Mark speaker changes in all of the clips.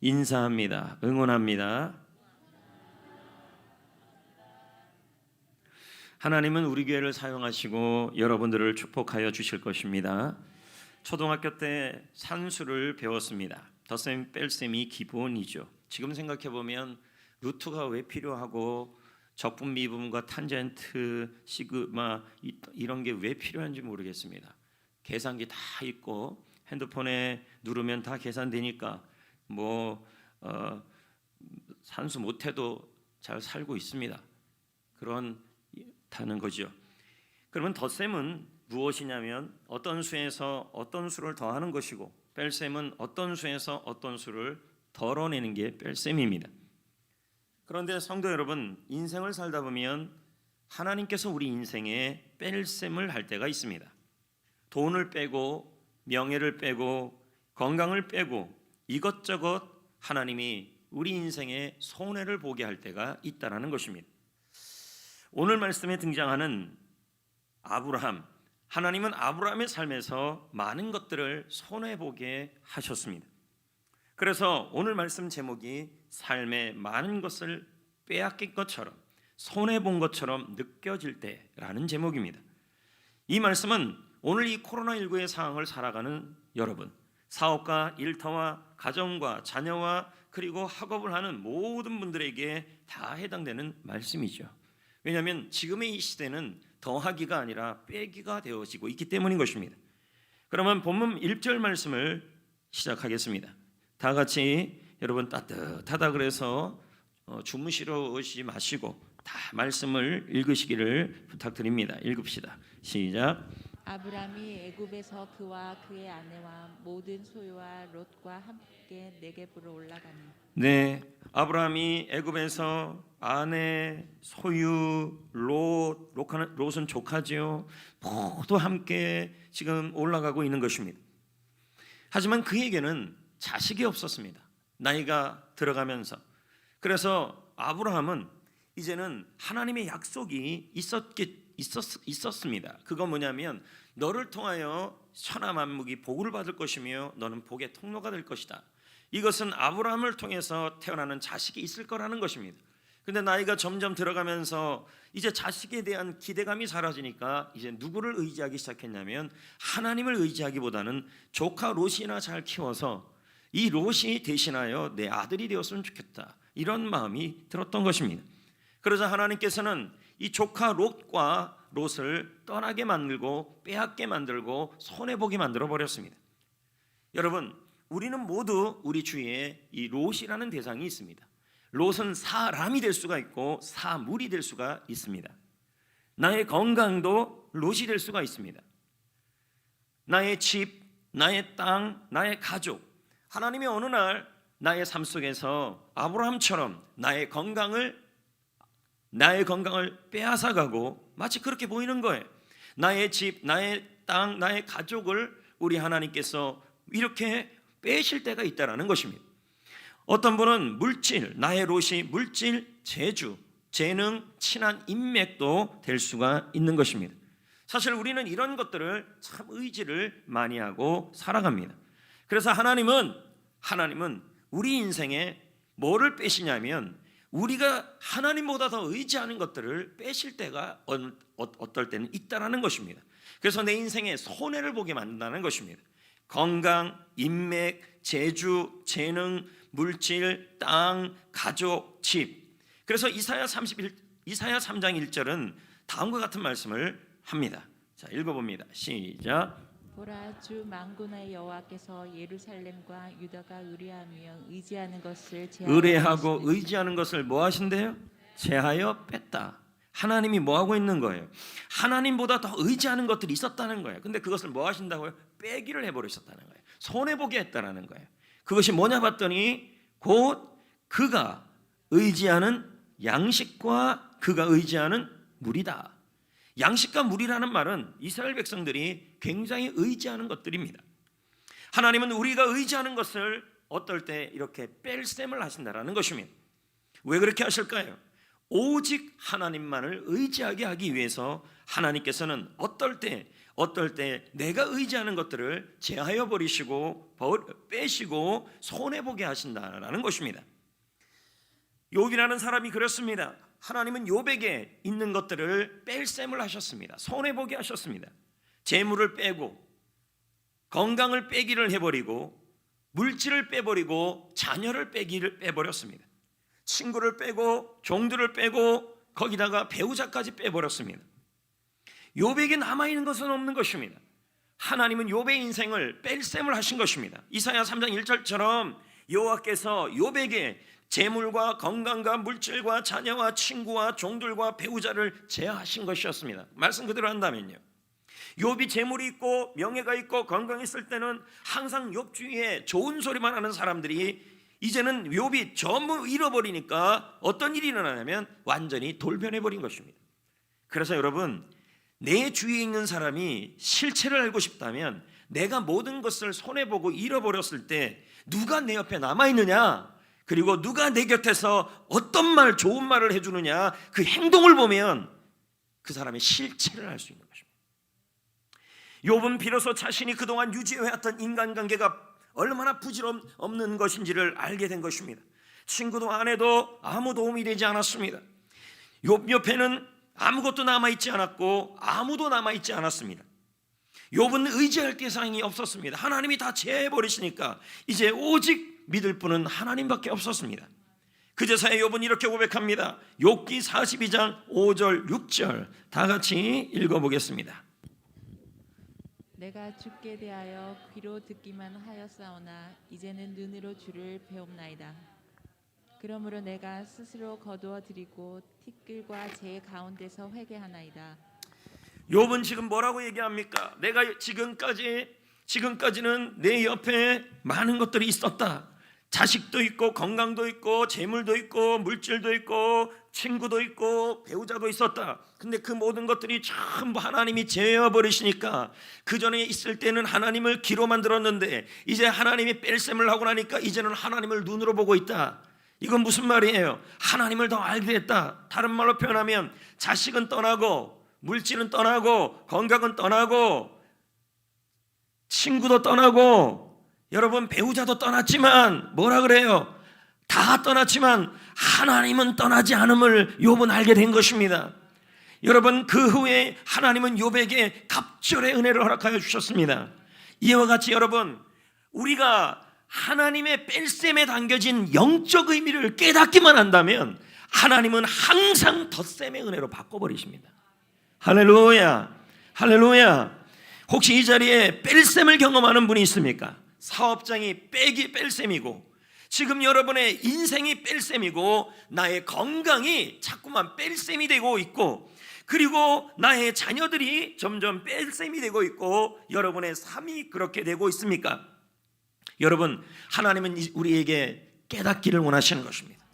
Speaker 1: 인사합니다. 응원합니다. 하나님은 우리 교회를 사용하시고 여러분들을 축복하여 주실 것입니다. 초등학교 때 산수를 배웠습니다. 덧셈 뺄셈이 기본이죠. 지금 생각해 보면 루트가 왜 필요하고 적분 미분과 탄젠트 시그마 이런 게 왜 필요한지 모르겠습니다. 계산기 다 있고 핸드폰에 누르면 다 계산되니까 산수 못해도 잘 살고 있습니다. 그렇다는 거죠. 그러면 덧셈은 무엇이냐면 어떤 수에서 어떤 수를 더하는 것이고, 뺄셈은 어떤 수에서 어떤 수를 덜어내는 게 뺄셈입니다. 그런데 성도 여러분, 인생을 살다 보면 하나님께서 우리 인생에 뺄셈을 할 때가 있습니다. 돈을 빼고 명예를 빼고 건강을 빼고 이것저것 하나님이 우리 인생에 손해를 보게 할 때가 있다는 것입니다. 오늘 말씀에 등장하는 아브라함, 하나님은 아브라함의 삶에서 많은 것들을 손해보게 하셨습니다. 그래서 오늘 말씀 제목이 삶의 많은 것을 빼앗긴 것처럼 손해본 것처럼 느껴질 때라는 제목입니다. 이 말씀은 오늘 이 코로나19의 상황을 살아가는 여러분, 사업과 일터와 가정과 자녀와 그리고 학업을 하는 모든 분들에게 다 해당되는 말씀이죠. 왜냐하면 지금의 이 시대는 더하기가 아니라 빼기가 되어지고 있기 때문인 것입니다. 그러면 본문 1절 말씀을 시작하겠습니다. 다 같이 여러분 따뜻하다 그래서 주무시러 오시지 마시고 다 말씀을 읽으시기를 부탁드립니다. 읽읍시다. 시작.
Speaker 2: 아브람이 애굽에서 그와 그의 아내와 모든 소유와 롯과 함께 네겝으로 올라가니.
Speaker 1: 네, 아브라함이 애굽에서 아내, 소유, 롯은 조카지요. 모두 함께 지금 올라가고 있는 것입니다. 하지만 그에게는 자식이 없었습니다. 나이가 들어가면서. 그래서 아브라함은 이제는 하나님의 약속이 있었습니다. 그건 뭐냐면 너를 통하여 천하 만국이 복을 받을 것이며 너는 복의 통로가 될 것이다. 이것은 아브라함을 통해서 태어나는 자식이 있을 거라는 것입니다. 근데 나이가 점점 들어가면서 이제 자식에 대한 기대감이 사라지니까 이제 누구를 의지하기 시작했냐면 하나님을 의지하기보다는 조카 롯이나 잘 키워서 이 롯이 대신하여 내 아들이 되었으면 좋겠다, 이런 마음이 들었던 것입니다. 그러자 하나님께서는 이 조카 롯을 떠나게 만들고 빼앗게 만들고 손해보게 만들어 버렸습니다. 여러분, 우리는 모두 우리 주위에 이 롯이라는 대상이 있습니다. 롯은 사람이 될 수가 있고 사물이 될 수가 있습니다. 나의 건강도 롯이 될 수가 있습니다. 나의 집, 나의 땅, 나의 가족. 하나님이 어느 날 나의 삶 속에서 아브라함처럼 나의 건강을 빼앗아가고 마치 그렇게 보이는 거예요. 나의 집, 나의 땅, 나의 가족을 우리 하나님께서 이렇게 빼실 때가 있다는 것입니다. 어떤 분은 물질, 나의 롯이 물질, 재주, 재능, 친한 인맥도 될 수가 있는 것입니다. 사실 우리는 이런 것들을 참 의지를 많이 하고 살아갑니다. 그래서 하나님은 우리 인생에 뭐를 빼시냐면 우리가 하나님보다 더 의지하는 것들을 빼실 때가 어떨 때는 있다라는 것입니다. 그래서 내 인생에 손해를 보게 만든다는 것입니다. 건강, 인맥, 재주, 재능, 물질, 땅, 가족, 집. 그래서 이사야 3장 1절은 다음과 같은 말씀을 합니다. 자, 읽어봅니다. 시작.
Speaker 2: 보라, 주 만군의 여호와께서 예루살렘과 유다가
Speaker 1: 의뢰하고 의지하는 것을 뭐 하신대요? 제하여 뺐다. 하나님이 뭐 하고 있는 거예요? 하나님보다 더 의지하는 것들이 있었다는 거예요. 근데 그것을 뭐 하신다고요? 빼기를 해버리셨다는 거예요. 손해보게 했다는 거예요. 그것이 뭐냐 봤더니 곧 그가 의지하는 양식과 그가 의지하는 물이다. 양식과 물이라는 말은 이스라엘 백성들이 굉장히 의지하는 것들입니다. 하나님은 우리가 의지하는 것을 어떨 때 이렇게 뺄셈을 하신다라는 것입니다. 왜 그렇게 하실까요? 오직 하나님만을 의지하게 하기 위해서 하나님께서는 어떨 때 어떨 때 내가 의지하는 것들을 제하여 버리시고 빼시고 손해보게 하신다라는 것입니다. 욥이라는 사람이 그렇습니다. 하나님은 욥에게 있는 것들을 뺄셈을 하셨습니다. 손해보게 하셨습니다. 재물을 빼고 건강을 빼기를 해버리고 물질을 빼버리고 자녀를 빼버렸습니다. 친구를 빼고 종들을 빼고 거기다가 배우자까지 빼버렸습니다. 욥에게 남아있는 것은 없는 것입니다. 하나님은 욥의 인생을 뺄셈을 하신 것입니다. 이사야 3장 1절처럼 여호와께서 욥에게 재물과 건강과 물질과 자녀와 친구와 종들과 배우자를 제하신 것이었습니다. 말씀 그대로 한다면요, 욥이 재물이 있고 명예가 있고 건강이 있을 때는 항상 욥 주위에 좋은 소리만 하는 사람들이 이제는 욥이 전부 잃어버리니까 어떤 일이 일어나냐면 완전히 돌변해버린 것입니다. 그래서 여러분, 내 주위에 있는 사람이 실체를 알고 싶다면 내가 모든 것을 손해보고 잃어버렸을 때 누가 내 옆에 남아있느냐, 그리고 누가 내 곁에서 어떤 말, 좋은 말을 해주느냐, 그 행동을 보면 그 사람의 실체를 알 수 있는 것입니다. 욥은 비로소 자신이 그동안 유지해왔던 인간관계가 얼마나 부질없는 것인지를 알게 된 것입니다. 친구도 아내도 아무 도움이 되지 않았습니다. 욥 옆에는 아무것도 남아있지 않았고 아무도 남아있지 않았습니다. 욥은 의지할 대상이 없었습니다. 하나님이 다 제해버리시니까 이제 오직 믿을 분은 하나님밖에 없었습니다. 그제서야 욥은 이렇게 고백합니다. 욥기 42장 5절 6절 다 같이 읽어보겠습니다.
Speaker 2: 내가 주께 대하여 귀로 듣기만 하였사오나 이제는 눈으로 주를 배움나이다. 그러므로 내가 스스로 거두어 드리고 티끌과 재 가운데서 회개하나이다.
Speaker 1: 욥은 지금 뭐라고 얘기합니까? 내가 지금까지는 내 옆에 많은 것들이 있었다. 자식도 있고 건강도 있고 재물도 있고 물질도 있고 친구도 있고 배우자도 있었다. 근데 그 모든 것들이 전부 하나님이 제어버리시니까 그 전에 있을 때는 하나님을 귀로만 들었는데 이제 하나님이 뺄셈을 하고 나니까 이제는 하나님을 눈으로 보고 있다. 이건 무슨 말이에요? 하나님을 더 알게 됐다. 다른 말로 표현하면 자식은 떠나고 물질은 떠나고 건강은 떠나고 친구도 떠나고 여러분 배우자도 떠났지만 뭐라 그래요? 다 떠났지만 하나님은 떠나지 않음을 욥은 알게 된 것입니다. 여러분, 그 후에 하나님은 욥에게 갑절의 은혜를 허락하여 주셨습니다. 이와 같이 여러분, 우리가 하나님의 뺄셈에 담겨진 영적 의미를 깨닫기만 한다면 하나님은 항상 덧셈의 은혜로 바꿔버리십니다. 할렐루야, 할렐루야. 혹시 이 자리에 뺄셈을 경험하는 분이 있습니까? 사업장이 뺄셈이고 지금 여러분의 인생이 뺄셈이고 나의 건강이 자꾸만 뺄셈이 되고 있고 그리고 나의 자녀들이 점점 뺄셈이 되고 있고 여러분의 삶이 그렇게 되고 있습니까? 여러분, 하나님은 우리에게 깨닫기를 원하시는 것입니다.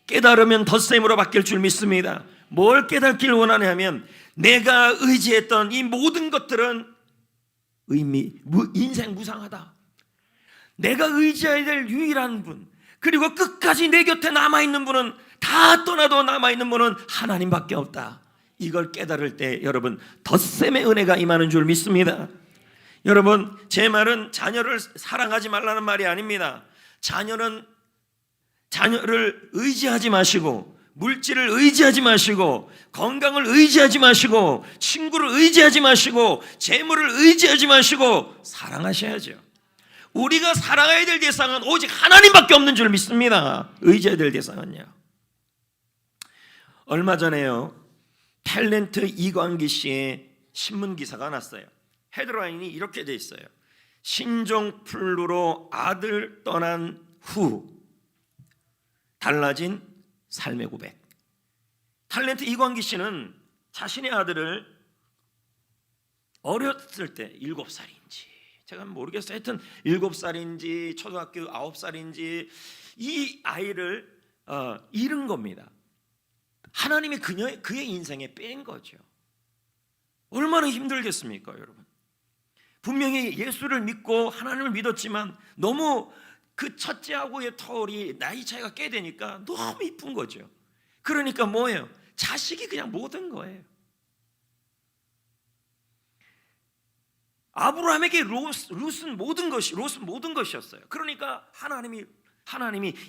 Speaker 1: 깨달으면 덧셈으로 바뀔 줄 믿습니다. 뭘 깨닫기를 원하냐면 내가 의지했던 이 모든 것들은 인생 무상하다. 내가 의지해야 될 유일한 분, 그리고 끝까지 내 곁에 남아있는 분은, 다 떠나도 남아있는 분은 하나님밖에 없다. 이걸 깨달을 때 여러분 덧셈의 은혜가 임하는 줄 믿습니다. 여러분, 제 말은 자녀를 사랑하지 말라는 말이 아닙니다. 자녀를 의지하지 마시고 물질을 의지하지 마시고 건강을 의지하지 마시고 친구를 의지하지 마시고 재물을 의지하지 마시고 사랑하셔야죠. 우리가 살아가야 될 대상은 오직 하나님밖에 없는 줄 믿습니다. 의지해야 될 대상은요. 얼마 전에요, 탤런트 이광기 씨의 신문 기사가 났어요. 헤드라인이 이렇게 돼 있어요. 신종플루로 아들 떠난 후 달라진 삶의 고백. 탤런트 이광기 씨는 자신의 아들을 어렸을 때 7살인지 제가 모르겠어요. 하여튼 7살인지 초등학교 9살인지 이 아이를 잃은 겁니다. 하나님이 그의 인생에 뺀 거죠. 얼마나 힘들겠습니까, 여러분? 분명히 예수를 믿고 하나님을 믿었지만 너무 그 첫째하고의 터울이 나이 차이가 꽤 되니까 너무 이쁜 거죠. 그러니까 뭐예요? 자식이 그냥 모든 거예요. 아브라함에게 롯은 모든 것이었어요. 그러니까 하나님이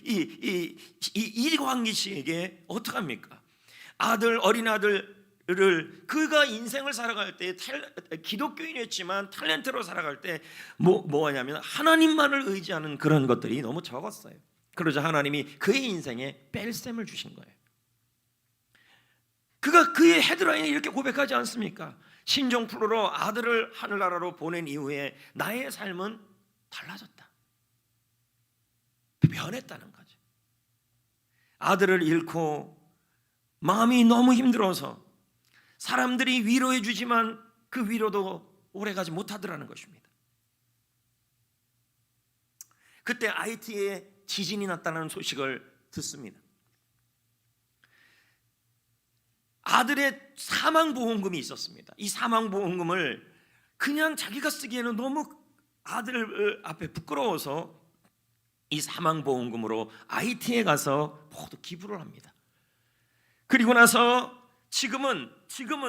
Speaker 1: 이 이광기 씨에게 어떻게 합니까? 어린 아들을 그가 인생을 살아갈 때 기독교인이었지만 탤런트로 살아갈 때 뭐냐면 하나님만을 의지하는 그런 것들이 너무 적었어요. 그러자 하나님이 그의 인생에 뺄셈을 주신 거예요. 그가 그의 헤드라인에 이렇게 고백하지 않습니까? 신종 플루로 아들을 하늘나라로 보낸 이후에 나의 삶은 달라졌다, 변했다는 거죠. 아들을 잃고 마음이 너무 힘들어서 사람들이 위로해 주지만 그 위로도 오래가지 못하더라는 것입니다. 그때 IT에 지진이 났다는 소식을 듣습니다. 아들의 사망보험금이 있었습니다. 이 사망보험금을 그냥 자기가 쓰기에는 너무 아들 앞에 부끄러워서 이 사망보험금으로 IT에 가서 모두 기부를 합니다. 그리고 나서 지금은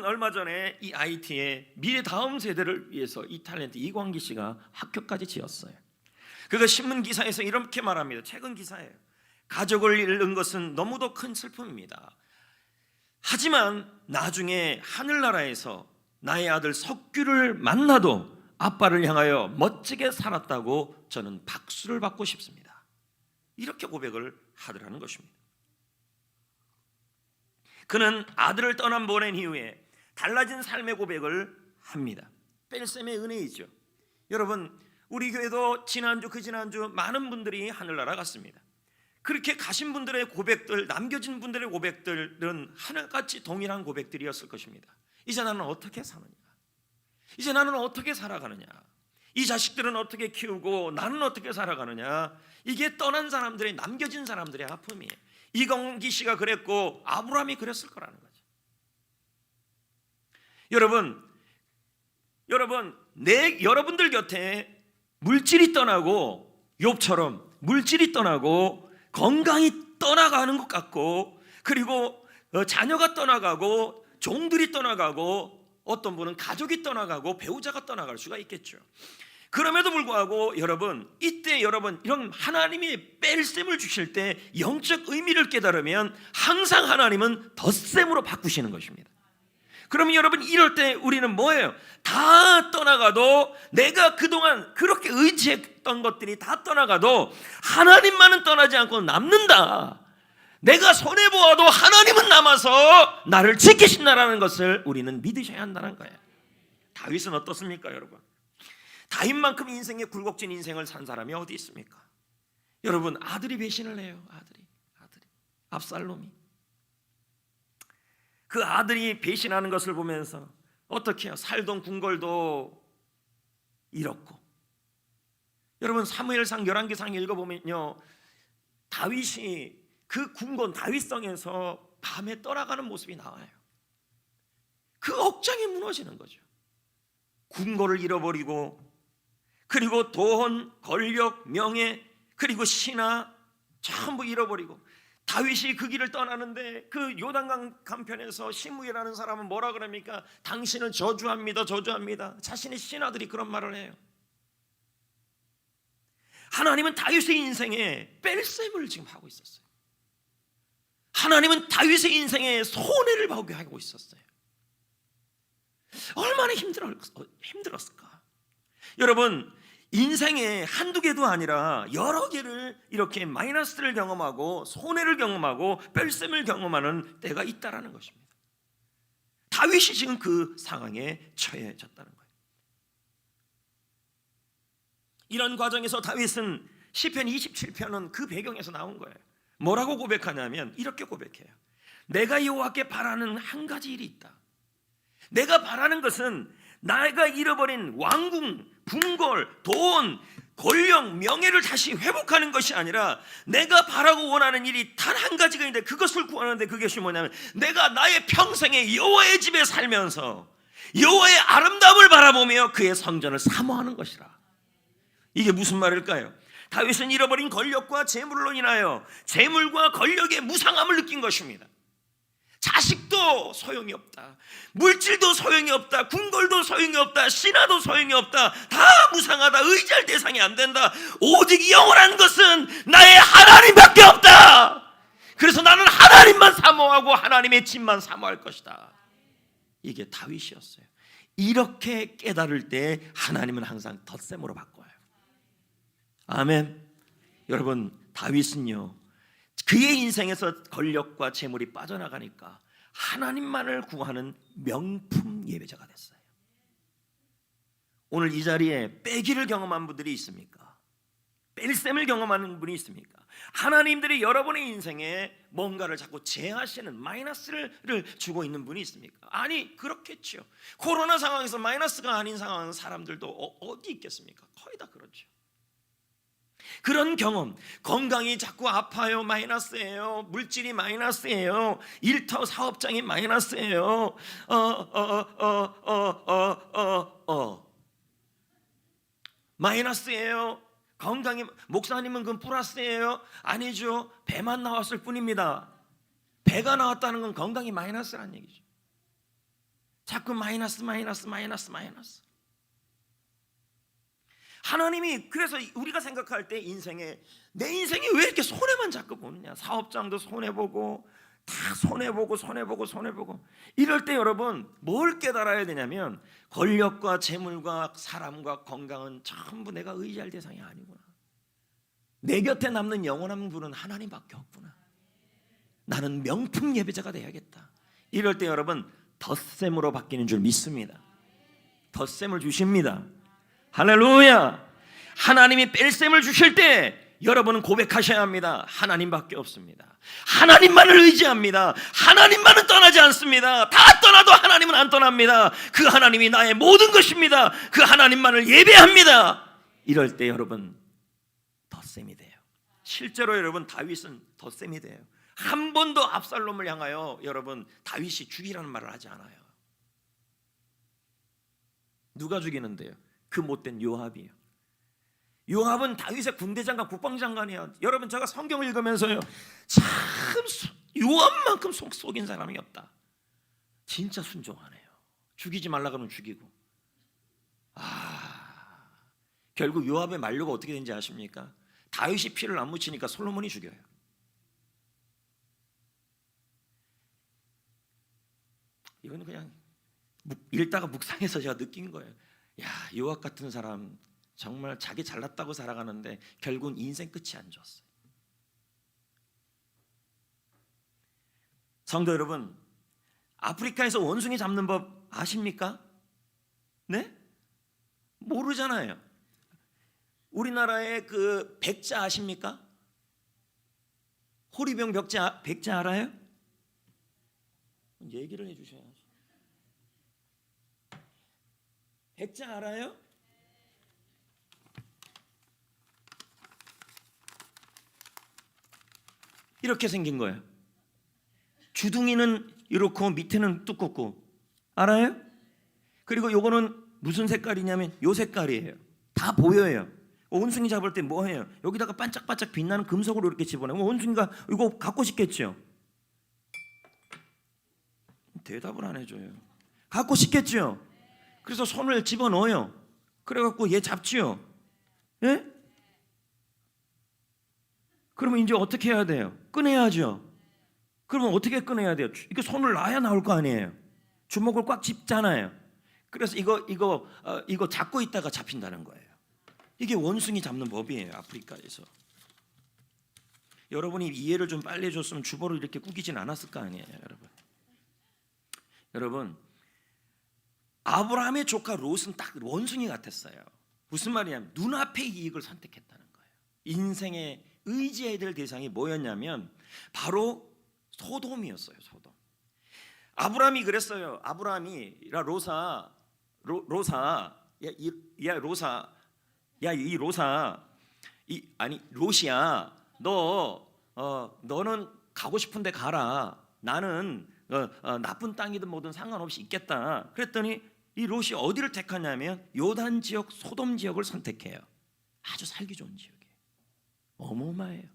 Speaker 1: 얼마 전에 이 IT에 미래 다음 세대를 위해서 이 탤런트 이광기 씨가 학교까지 지었어요. 그가 신문 기사에서 이렇게 말합니다. 최근 기사예요. 가족을 잃는 것은 너무도 큰 슬픔입니다. 하지만 나중에 하늘나라에서 나의 아들 석규를 만나도 아빠를 향하여 멋지게 살았다고 저는 박수를 받고 싶습니다. 이렇게 고백을 하더라는 것입니다. 그는 아들을 보낸 이후에 달라진 삶의 고백을 합니다. 뺄셈의 은혜이죠. 여러분, 우리 교회도 지난주 많은 분들이 하늘나라 갔습니다. 그렇게 가신 분들의 고백들, 남겨진 분들의 고백들은 하늘같이 동일한 고백들이었을 것입니다. 이제 나는 어떻게 사느냐? 이제 나는 어떻게 살아가느냐? 이 자식들은 어떻게 키우고 나는 어떻게 살아가느냐? 이게 떠난 사람들의, 남겨진 사람들의 아픔이에요. 이광기 씨가 그랬고 아브라함이 그랬을 거라는 거죠. 여러분들 곁에 물질이 떠나고, 욥처럼 물질이 떠나고 건강이 떠나가는 것 같고, 그리고 자녀가 떠나가고 종들이 떠나가고 어떤 분은 가족이 떠나가고 배우자가 떠나갈 수가 있겠죠. 그럼에도 불구하고 이때 이런 하나님이 뺄셈을 주실 때 영적 의미를 깨달으면 항상 하나님은 덧셈으로 바꾸시는 것입니다. 그러면 여러분, 이럴 때 우리는 뭐예요? 다 떠나가도, 내가 그동안 그렇게 의지했던 것들이 다 떠나가도 하나님만은 떠나지 않고 남는다. 내가 손해보아도 하나님은 남아서 나를 지키신다라는 것을 우리는 믿으셔야 한다는 거예요. 다윗은 어떻습니까, 여러분? 다윗만큼 인생에 굴곡진 인생을 산 사람이 어디 있습니까? 여러분, 아들이 배신을 해요. 아들이 압살롬이. 그 아들이 배신하는 것을 보면서 어떻게 해요? 살던 궁궐도 잃었고. 여러분, 사무엘상 11기상 읽어보면요, 다윗이 그 궁궐 다윗성에서 밤에 떠나가는 모습이 나와요. 그 억장이 무너지는 거죠. 궁궐을 잃어버리고, 그리고 돈, 권력, 명예, 그리고 신하 전부 잃어버리고, 다윗이 그 길을 떠나는데 그 요단강 간편에서 시므이라는 사람은 뭐라 그럽니까? 당신은 저주합니다. 자신의 신하들이 그런 말을 해요. 하나님은 다윗의 인생에 뺄셈을 지금 하고 있었어요. 하나님은 다윗의 인생에 손해를 보게 하고 있었어요. 얼마나 힘들었을까? 여러분, 인생에 한두 개도 아니라 여러 개를 이렇게 마이너스를 경험하고 손해를 경험하고 뺄셈을 경험하는 때가 있다라는 것입니다. 다윗이 지금 그 상황에 처해졌다는 거예요. 이런 과정에서 다윗은 시편 27편은 그 배경에서 나온 거예요. 뭐라고 고백하냐면 이렇게 고백해요. 내가 여호와께 바라는 한 가지 일이 있다. 내가 바라는 것은 내가 잃어버린 왕궁, 궁궐, 돈, 권력, 명예를 다시 회복하는 것이 아니라 내가 바라고 원하는 일이 단 한 가지가 있는데 그것을 구하는데, 그것이 뭐냐면 내가 나의 평생에 여호와의 집에 살면서 여호와의 아름다움을 바라보며 그의 성전을 사모하는 것이라. 이게 무슨 말일까요? 다윗은 잃어버린 권력과 재물로 인하여 재물과 권력의 무상함을 느낀 것입니다. 자식도 소용이 없다. 물질도 소용이 없다. 궁궐도 소용이 없다. 신하도 소용이 없다. 다 무상하다. 의지할 대상이 안 된다. 오직 영원한 것은 나의 하나님밖에 없다. 그래서 나는 하나님만 사모하고 하나님의 집만 사모할 것이다. 이게 다윗이었어요. 이렇게 깨달을 때 하나님은 항상 덧셈으로 바꿔요. 아멘. 여러분, 다윗은요, 그의 인생에서 권력과 재물이 빠져나가니까 하나님만을 구하는 명품 예배자가 됐어요. 오늘 이 자리에 빼기를 경험한 분들이 있습니까? 뺄셈을 경험하는 분이 있습니까? 하나님들이 여러분의 인생에 뭔가를 자꾸 제하시는 마이너스를 주고 있는 분이 있습니까? 아니, 그렇겠죠. 코로나 상황에서 마이너스가 아닌 상황은 사람들도 어디 있겠습니까? 거의 다 그렇죠. 그런 경험, 건강이 자꾸 아파요, 마이너스예요. 물질이 마이너스예요. 일터 사업장이 마이너스예요. 마이너스예요. 건강이, 목사님은 그건 플러스예요. 아니죠. 배만 나왔을 뿐입니다. 배가 나왔다는 건 건강이 마이너스라는 얘기죠. 자꾸 마이너스. 하나님이, 그래서 우리가 생각할 때 내 인생이 왜 이렇게 손해만 자꾸 보느냐. 사업장도 손해보고 다 손해보고 이럴 때 여러분 뭘 깨달아야 되냐면, 권력과 재물과 사람과 건강은 전부 내가 의지할 대상이 아니구나. 내 곁에 남는 영원한 분은 하나님밖에 없구나. 나는 명품 예배자가 돼야겠다. 이럴 때 여러분 덧셈으로 바뀌는 줄 믿습니다. 덧셈을 주십니다. 할렐루야. 하나님이 뺄셈을 주실 때 여러분은 고백하셔야 합니다. 하나님밖에 없습니다. 하나님만을 의지합니다. 하나님만은 떠나지 않습니다. 다 떠나도 하나님은 안 떠납니다. 그 하나님이 나의 모든 것입니다. 그 하나님만을 예배합니다. 이럴 때 여러분 덧셈이 돼요. 실제로 여러분 다윗은 덧셈이 돼요. 한 번도 압살롬을 향하여 여러분 다윗이 죽이라는 말을 하지 않아요. 누가 죽이는데요? 그 못된 요압이에요. 요압은 다윗의 군대장관, 국방장관이에요. 여러분, 제가 성경을 읽으면서요, 참 요압만큼 속인 사람이 없다. 진짜 순종하네요. 죽이지 말라 그러면 죽이고. 결국 요압의 만료가 어떻게 된지 아십니까? 다윗이 피를 안 묻히니까 솔로몬이 죽여요. 이건 그냥 읽다가 묵상해서 제가 느낀 거예요. 야, 요압 같은 사람 정말 자기 잘났다고 살아가는데 결국은 인생 끝이 안 좋았어요. 성도 여러분, 아프리카에서 원숭이 잡는 법 아십니까? 네? 모르잖아요. 우리나라의 그 백자 아십니까? 호리병 백자 알아요? 얘기를 해주셔야죠. 백자 알아요? 이렇게 생긴 거예요. 주둥이는 이렇고 밑에는 두껍고, 알아요? 그리고 요거는 무슨 색깔이냐면 요 색깔이에요. 다 보여요. 원숭이 잡을 때 뭐 해요? 여기다가 반짝반짝 빛나는 금속으로 이렇게 집어넣으면 원숭이가 이거 갖고 싶겠죠? 대답을 안 해줘요. 갖고 싶겠죠? 그래서 손을 집어넣어요. 그래갖고 얘 잡지요. 예? 그러면 이제 어떻게 해야 돼요? 꺼내야죠. 그러면 어떻게 꺼내야 돼요? 이거 손을 놔야 나올 거 아니에요. 주먹을 꽉 짚잖아요. 그래서 이거 잡고 있다가 잡힌다는 거예요. 이게 원숭이 잡는 법이에요, 아프리카에서. 여러분이 이해를 좀 빨리 해줬으면 주보를 이렇게 구기진 않았을 거 아니에요, 여러분. 여러분, 아브라함의 조카 롯은 딱 원숭이 같았어요. 무슨 말이냐면 눈앞의 이익을 선택했다는 거예요. 인생의 의지해야 될 대상이 뭐였냐면 바로 소돔이었어요. 소돔. 아브라함이 그랬어요. 아브라함이 로사, 롯이야, 너는 가고 싶은데 가라. 나는 나쁜 땅이든 뭐든 상관없이 있겠다. 그랬더니 이 롯이 어디를 택하냐면 요단 지역, 소돔 지역을 선택해요. 아주 살기 좋은 지역이에요. 어마어마해요.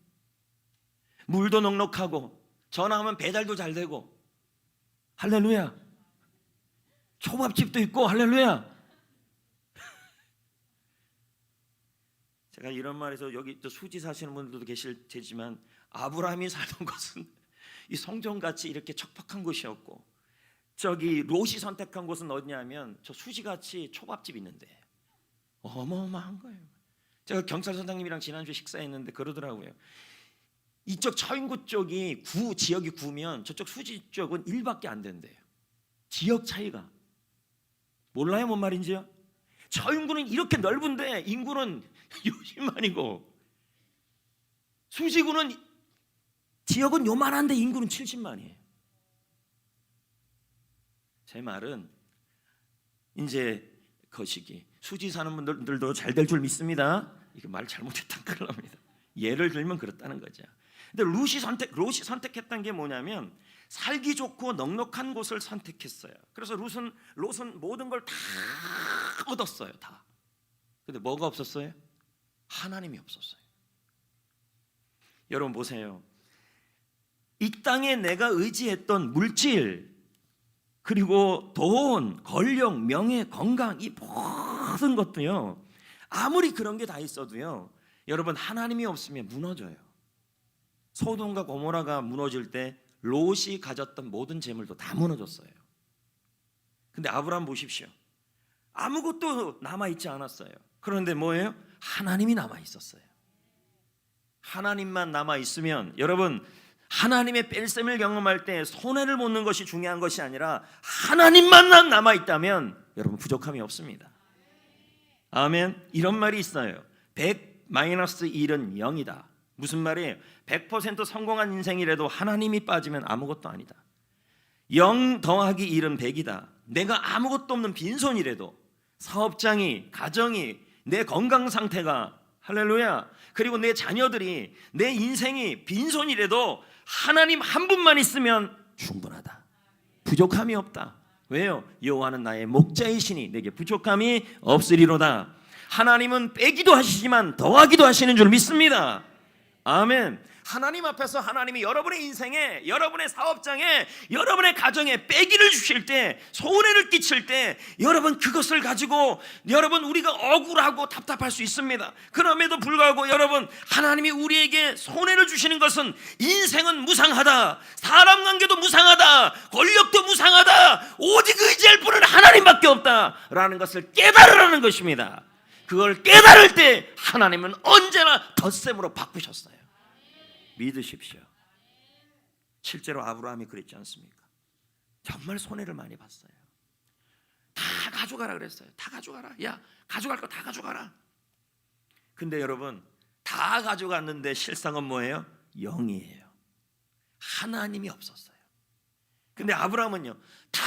Speaker 1: 물도 넉넉하고 전화하면 배달도 잘 되고 할렐루야. 초밥집도 있고 할렐루야. 제가 이런 말에서 여기 또 수지 사시는 분들도 계실 테지만 아브라함이 살던 곳은 이 성전같이 이렇게 척박한 곳이었고, 저기 롯이 선택한 곳은 어디냐면 저 수지같이 초밥집 있는데 어마어마한 거예요. 제가 경찰서장님이랑 지난주에 식사했는데 그러더라고요. 이쪽 처인구 쪽이 지역이 9면 저쪽 수지 쪽은 1밖에 안 된대요. 지역 차이가. 몰라요 뭔 말인지요? 처인구는 이렇게 넓은데 인구는 60만이고 수지구는 지역은 요만한데 인구는 70만이에요. 제 말은 이제 거시기 수지 사는 분들도 잘 될 줄 믿습니다. 이거 말 잘못했다 큰일 납니다. 예를 들면 그렇다는 거죠. 근데 롯이 선택했던 게 뭐냐면 살기 좋고 넉넉한 곳을 선택했어요. 그래서 롯은 모든 걸 다 얻었어요. 다. 근데 뭐가 없었어요? 하나님이 없었어요. 여러분 보세요. 이 땅에 내가 의지했던 물질, 그리고 돈, 권력, 명예, 건강, 이 모든 것도요, 아무리 그런 게 다 있어도요, 여러분 하나님이 없으면 무너져요. 소돔과 고모라가 무너질 때 롯이 가졌던 모든 재물도 다 무너졌어요. 근데 아브라함 보십시오. 아무것도 남아있지 않았어요. 그런데 뭐예요? 하나님이 남아있었어요. 하나님만 남아있으면, 여러분 하나님의 뺄셈을 경험할 때 손해를 보는 것이 중요한 것이 아니라 하나님만 남아있다면 여러분 부족함이 없습니다. 아멘. 이런 말이 있어요. 100-1은 0이다. 무슨 말이에요? 100% 성공한 인생이라도 하나님이 빠지면 아무것도 아니다. 0 더하기 1은 100이다. 내가 아무것도 없는 빈손이라도, 사업장이, 가정이, 내 건강 상태가, 할렐루야, 그리고 내 자녀들이, 내 인생이 빈손이라도 하나님 한 분만 있으면 충분하다. 부족함이 없다. 왜요? 여호와는 나의 목자이시니 내게 부족함이 없으리로다. 하나님은 빼기도 하시지만 더하기도 하시는 줄 믿습니다. 아멘. 하나님 앞에서 하나님이 여러분의 인생에, 여러분의 사업장에, 여러분의 가정에 빼기를 주실 때, 손해를 끼칠 때, 여러분 그것을 가지고 여러분 우리가 억울하고 답답할 수 있습니다. 그럼에도 불구하고 여러분, 하나님이 우리에게 손해를 주시는 것은 인생은 무상하다, 사람 관계도 무상하다, 권력도 무상하다, 오직 의지할 분은 하나님밖에 없다라는 것을 깨달으라는 것입니다. 그걸 깨달을 때 하나님은 언제나 덧셈으로 바꾸셨어요. 믿으십시오. 실제로 아브라함이 그랬지 않습니까? 정말 손해를 많이 봤어요. 다 가져가라 그랬어요. 다 가져가라. 야, 가져갈 거 다 가져가라. 근데 여러분, 다 가져갔는데 실상은 뭐예요? 0이에요. 하나님이 없었어요. 근데 아브라함은요, 다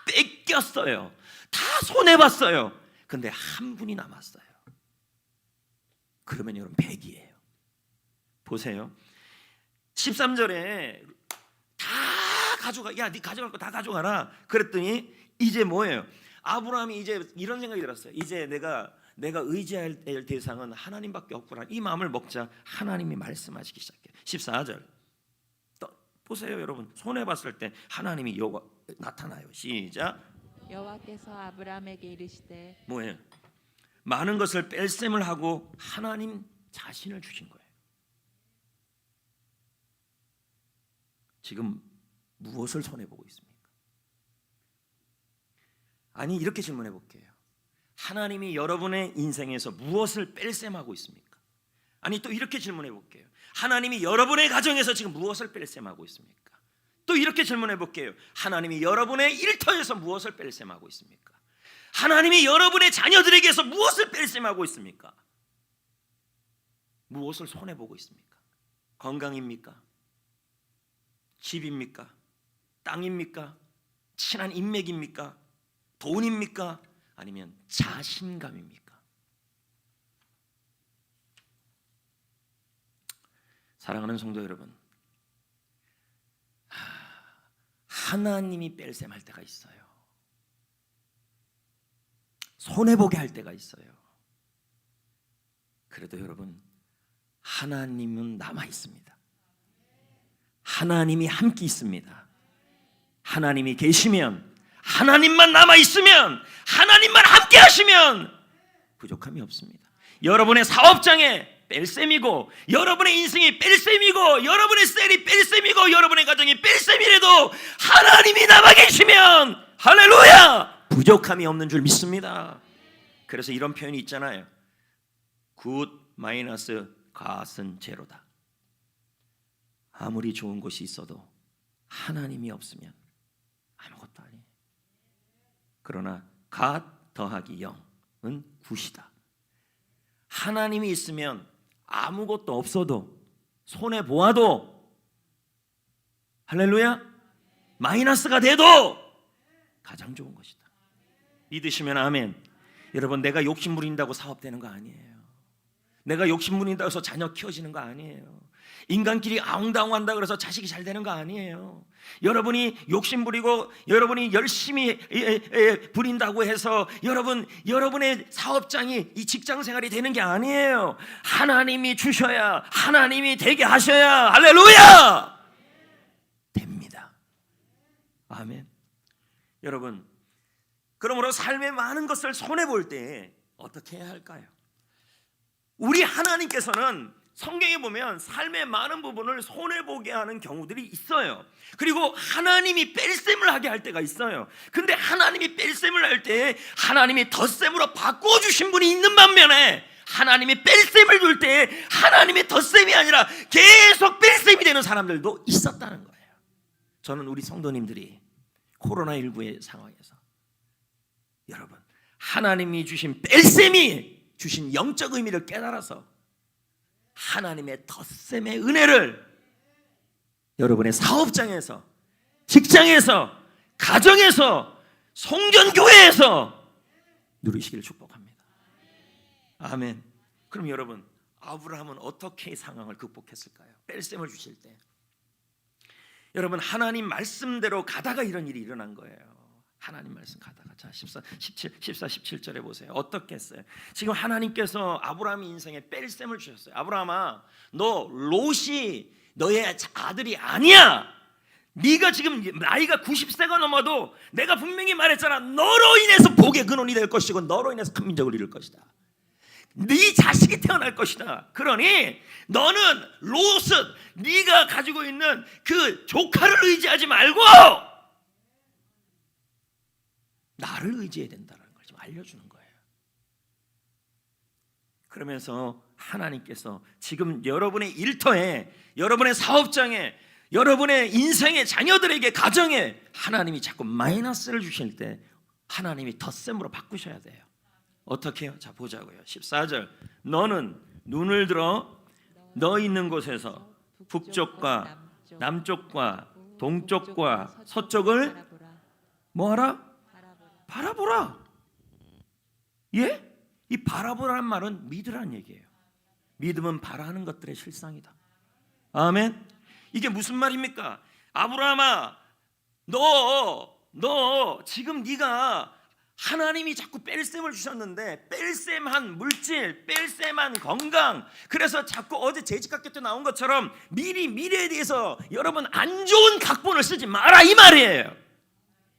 Speaker 1: 뺏겼어요. 다 손해봤어요. 근데 한 분이 남았어요. 그러면 여러분 100이에요. 보세요. 13절에 다 가져가. 야, 네 가져갈 거 다 가져가라. 그랬더니 이제 뭐예요? 아브라함이 이제 이런 생각이 들었어요. 이제 내가 의지할 대상은 하나님밖에 없구나. 이 마음을 먹자 하나님이 말씀하시기 시작해요. 14절. 또 보세요, 여러분. 손해 봤을 때 하나님이 여호와 나타나요. 시작.
Speaker 2: 여호와께서 아브라함에게 이르시되
Speaker 1: 뭐예요? 많은 것을 뺄셈을 하고 하나님 자신을 주신 거예요. 지금 무엇을 손해보고 있습니까? 아니, 이렇게 질문해 볼게요. 하나님이 여러분의 인생에서 무엇을 뺄셈하고 있습니까? 아니, 또 이렇게 질문해 볼게요. 하나님이 여러분의 가정에서 지금 무엇을 뺄셈하고 있습니까? 또 이렇게 질문해 볼게요. 하나님이 여러분의 일터에서 무엇을 뺄셈하고 있습니까? 하나님이 여러분의 자녀들에게서 무엇을 뺄셈하고 있습니까? 무엇을 손해보고 있습니까? 건강입니까? 집입니까? 땅입니까? 친한 인맥입니까? 돈입니까? 아니면 자신감입니까? 사랑하는 성도 여러분, 하나님이 뺄셈할 때가 있어요. 손해보게 할 때가 있어요. 그래도 여러분, 하나님은 남아 있습니다. 하나님이 함께 있습니다. 하나님이 계시면, 하나님만 남아있으면, 하나님만 함께 하시면 부족함이 없습니다. 여러분의 사업장에 뺄셈이고, 여러분의 인생이 뺄셈이고, 여러분의 셀이 뺄셈이고, 여러분의 가정이 뺄셈이라도 하나님이 남아 계시면 할렐루야! 부족함이 없는 줄 믿습니다. 그래서 이런 표현이 있잖아요. 굿 마이너스 갓은 제로다. 아무리 좋은 것이 있어도 하나님이 없으면 아무것도 아니에요. 그러나 갓 더하기 0은 굿이다. 하나님이 있으면 아무것도 없어도, 손해 보아도, 할렐루야, 마이너스가 돼도 가장 좋은 것이다. 믿으시면 아멘. 여러분, 내가 욕심 부린다고 사업되는 거 아니에요. 내가 욕심 부린다고 해서 자녀 키워지는 거 아니에요. 인간끼리 아웅다웅한다 그래서 자식이 잘 되는 거 아니에요. 여러분이 욕심 부리고 여러분이 열심히 부린다고 해서 여러분의 사업장이 이 직장 생활이 되는 게 아니에요. 하나님이 주셔야, 하나님이 되게 하셔야 할렐루야 됩니다. 아멘. 여러분, 그러므로 삶의 많은 것을 손해볼 때 어떻게 해야 할까요? 우리 하나님께서는 성경에 보면 삶의 많은 부분을 손해보게 하는 경우들이 있어요. 그리고 하나님이 뺄셈을 하게 할 때가 있어요. 근데 하나님이 뺄셈을 할 때 하나님이 덧셈으로 바꿔주신 분이 있는 반면에, 하나님이 뺄셈을 줄 때 하나님이 덧셈이 아니라 계속 뺄셈이 되는 사람들도 있었다는 거예요. 저는 우리 성도님들이 코로나19의 상황에서 여러분, 하나님이 주신 뺄셈이 주신 영적 의미를 깨달아서 하나님의 덧셈의 은혜를 여러분의 사업장에서, 직장에서, 가정에서, 송전교회에서 누리시기를 축복합니다. 아멘. 그럼 여러분, 아브라함은 어떻게 이 상황을 극복했을까요? 뺄셈을 주실 때 여러분, 하나님 말씀대로 가다가 이런 일이 일어난 거예요. 하나님 말씀 가다가, 자 14, 17절에 보세요. 어떻게 했어요? 지금 하나님께서 아브라함 인생에 뺄셈을 주셨어요. 아브라함아, 너 롯이 너의 아들이 아니야. 네가 지금 나이가 90세가 넘어도 내가 분명히 말했잖아. 너로 인해서 복의 근원이 될 것이고 너로 인해서 큰 민족을 이룰 것이다. 네 자식이 태어날 것이다. 그러니 너는 롯은 네가 가지고 있는 그 조카를 의지하지 말고 나를 의지해야 된다는 걸 좀 알려주는 거예요. 그러면서 하나님께서 지금 여러분의 일터에, 여러분의 사업장에, 여러분의 인생의 자녀들에게, 가정에 하나님이 자꾸 마이너스를 주실 때 하나님이 덧셈으로 바꾸셔야 돼요. 어떻게 해요? 자 보자고요. 14절, 너는 눈을 들어 너 있는 곳에서 북쪽과 남쪽과 동쪽과 서쪽을 뭐하라? 바라보라. 예? 이 바라보라는 말은 믿으라는 얘기예요. 믿음은 바라는 것들의 실상이다. 아멘. 이게 무슨 말입니까? 아브라함아, 너 지금 네가 하나님이 자꾸 뺄셈을 주셨는데, 뺄셈한 물질, 뺄셈한 건강, 그래서 자꾸 어제 재직학교 때 나온 것처럼 미래에 대해서 여러분 안 좋은 각본을 쓰지 마라 이 말이에요.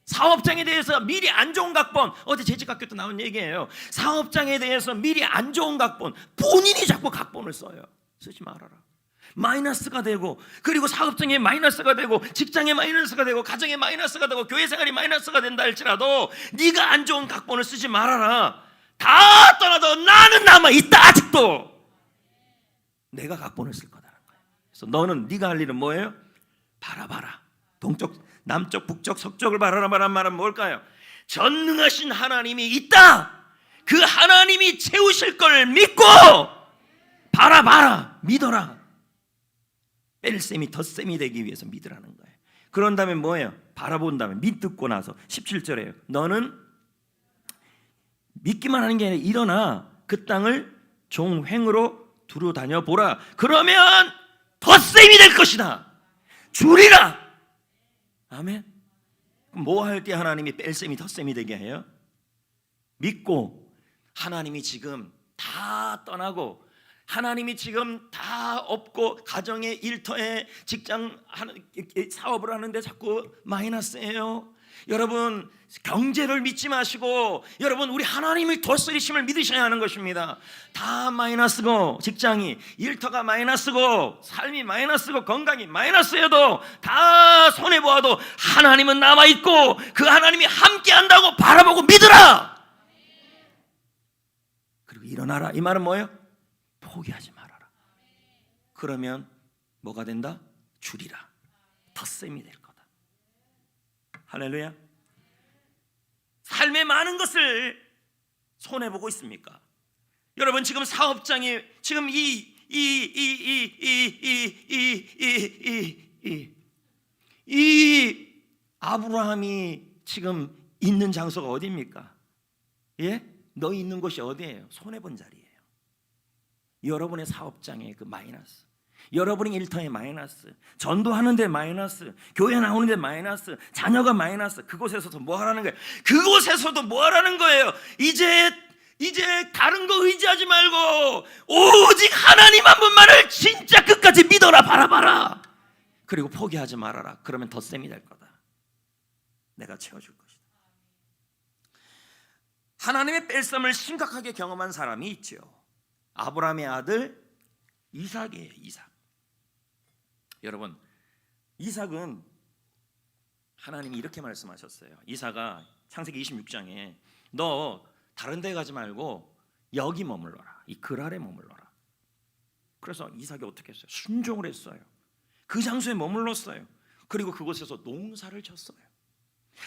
Speaker 1: 사업장에 대해서 미리 안 좋은 각본, 어제 재직학교 때 나온 얘기예요. 사업장에 대해서 미리 안 좋은 각본, 본인이 자꾸 각본을 써요. 쓰지 말아라. 마이너스가 되고, 그리고 사업장에 마이너스가 되고, 직장에 마이너스가 되고, 가정에 마이너스가 되고, 교회 생활이 마이너스가 된다 할지라도 네가 안 좋은 각본을 쓰지 말아라. 다 떠나도 나는 남아있다. 아직도 내가 각본을 쓸 거다라는 거예요. 그래서 너는 네가 할 일은 뭐예요? 바라봐라. 동쪽, 남쪽, 북쪽, 서쪽을 바라라 말한 뭘까요? 전능하신 하나님이 있다. 그 하나님이 채우실 걸 믿고 바라봐라. 믿어라. 뺄셈이 덧셈이 되기 위해서 믿으라는 거예요. 그런 다음에 뭐예요? 바라본 다음에 믿고 나서 17절에요. 너는 믿기만 하는 게 아니라 일어나 그 땅을 종횡으로 두루 다녀 보라. 그러면 덧셈이 될 것이다. 주리라. 아멘. 뭐 할 때 하나님이 뺄셈이 덧셈이 되게 해요? 믿고 하나님이 지금 다 떠나고 하나님이 지금 다 없고 가정에 일터에 직장 사업을 하는데 자꾸 마이너스예요. 여러분 경제를 믿지 마시고 여러분 우리 하나님을 다스리심을 믿으셔야 하는 것입니다. 다 마이너스고 직장이 일터가 마이너스고 삶이 마이너스고 건강이 마이너스여도 다 손해보아도 하나님은 남아있고 그 하나님이 함께한다고 바라보고 믿으라. 그리고 일어나라. 이 말은 뭐예요? 포기하지 말아라. 그러면 뭐가 된다? 주리라. 덧셈이 될 거다. 할렐루야. 삶의 많은 것을 손해보고 있습니까? 여러분 지금 사업장이 지금 이 아브라함이 지금 있는 장소가 어디입니까? 예? 너 있는 곳이 어디예요? 손해본 자리예요. 여러분의 사업장의 그 마이너스, 여러분의 일터의 마이너스, 전도하는데 마이너스, 교회 나오는데 마이너스, 자녀가 마이너스, 그곳에서도 뭐 하라는 거예요? 그곳에서도 뭐 하라는 거예요? 이제 다른 거 의지하지 말고 오직 하나님 한 분만을 진짜 끝까지 믿어라. 바라봐라. 그리고 포기하지 말아라. 그러면 덧셈이 될 거다. 내가 채워줄 것이다. 하나님의 뺄셈을 심각하게 경험한 사람이 있죠. 아브라함의 아들 이삭이에요. 이삭. 여러분 이삭은 하나님이 이렇게 말씀하셨어요. 이삭아 창세기 26장에 너 다른 데 가지 말고 여기 머물러라. 이 글 아래 머물러라. 그래서 이삭이 어떻게 했어요? 순종을 했어요. 그 장소에 머물렀어요. 그리고 그곳에서 농사를 졌어요.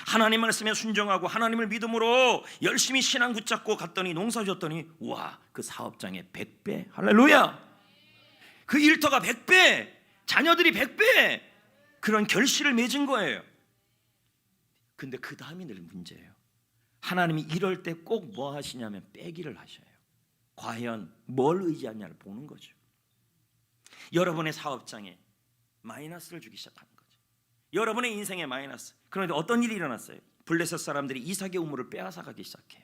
Speaker 1: 하나님 말씀에 순종하고 하나님을 믿음으로 열심히 신앙 붙잡고 갔더니 농사 졌더니 와, 그 사업장에 100배. 할렐루야. 그 일터가 100배, 자녀들이 100배 그런 결실을 맺은 거예요. 근데 그 다음이 늘 문제예요. 하나님이 이럴 때 꼭 뭐 하시냐면 빼기를 하셔요. 과연 뭘 의지하냐를 보는 거죠. 여러분의 사업장에 마이너스를 주기 시작하는 거죠. 여러분의 인생에 마이너스. 그런데 어떤 일이 일어났어요? 블레셋 사람들이 이삭의 우물을 빼앗아 가기 시작해요.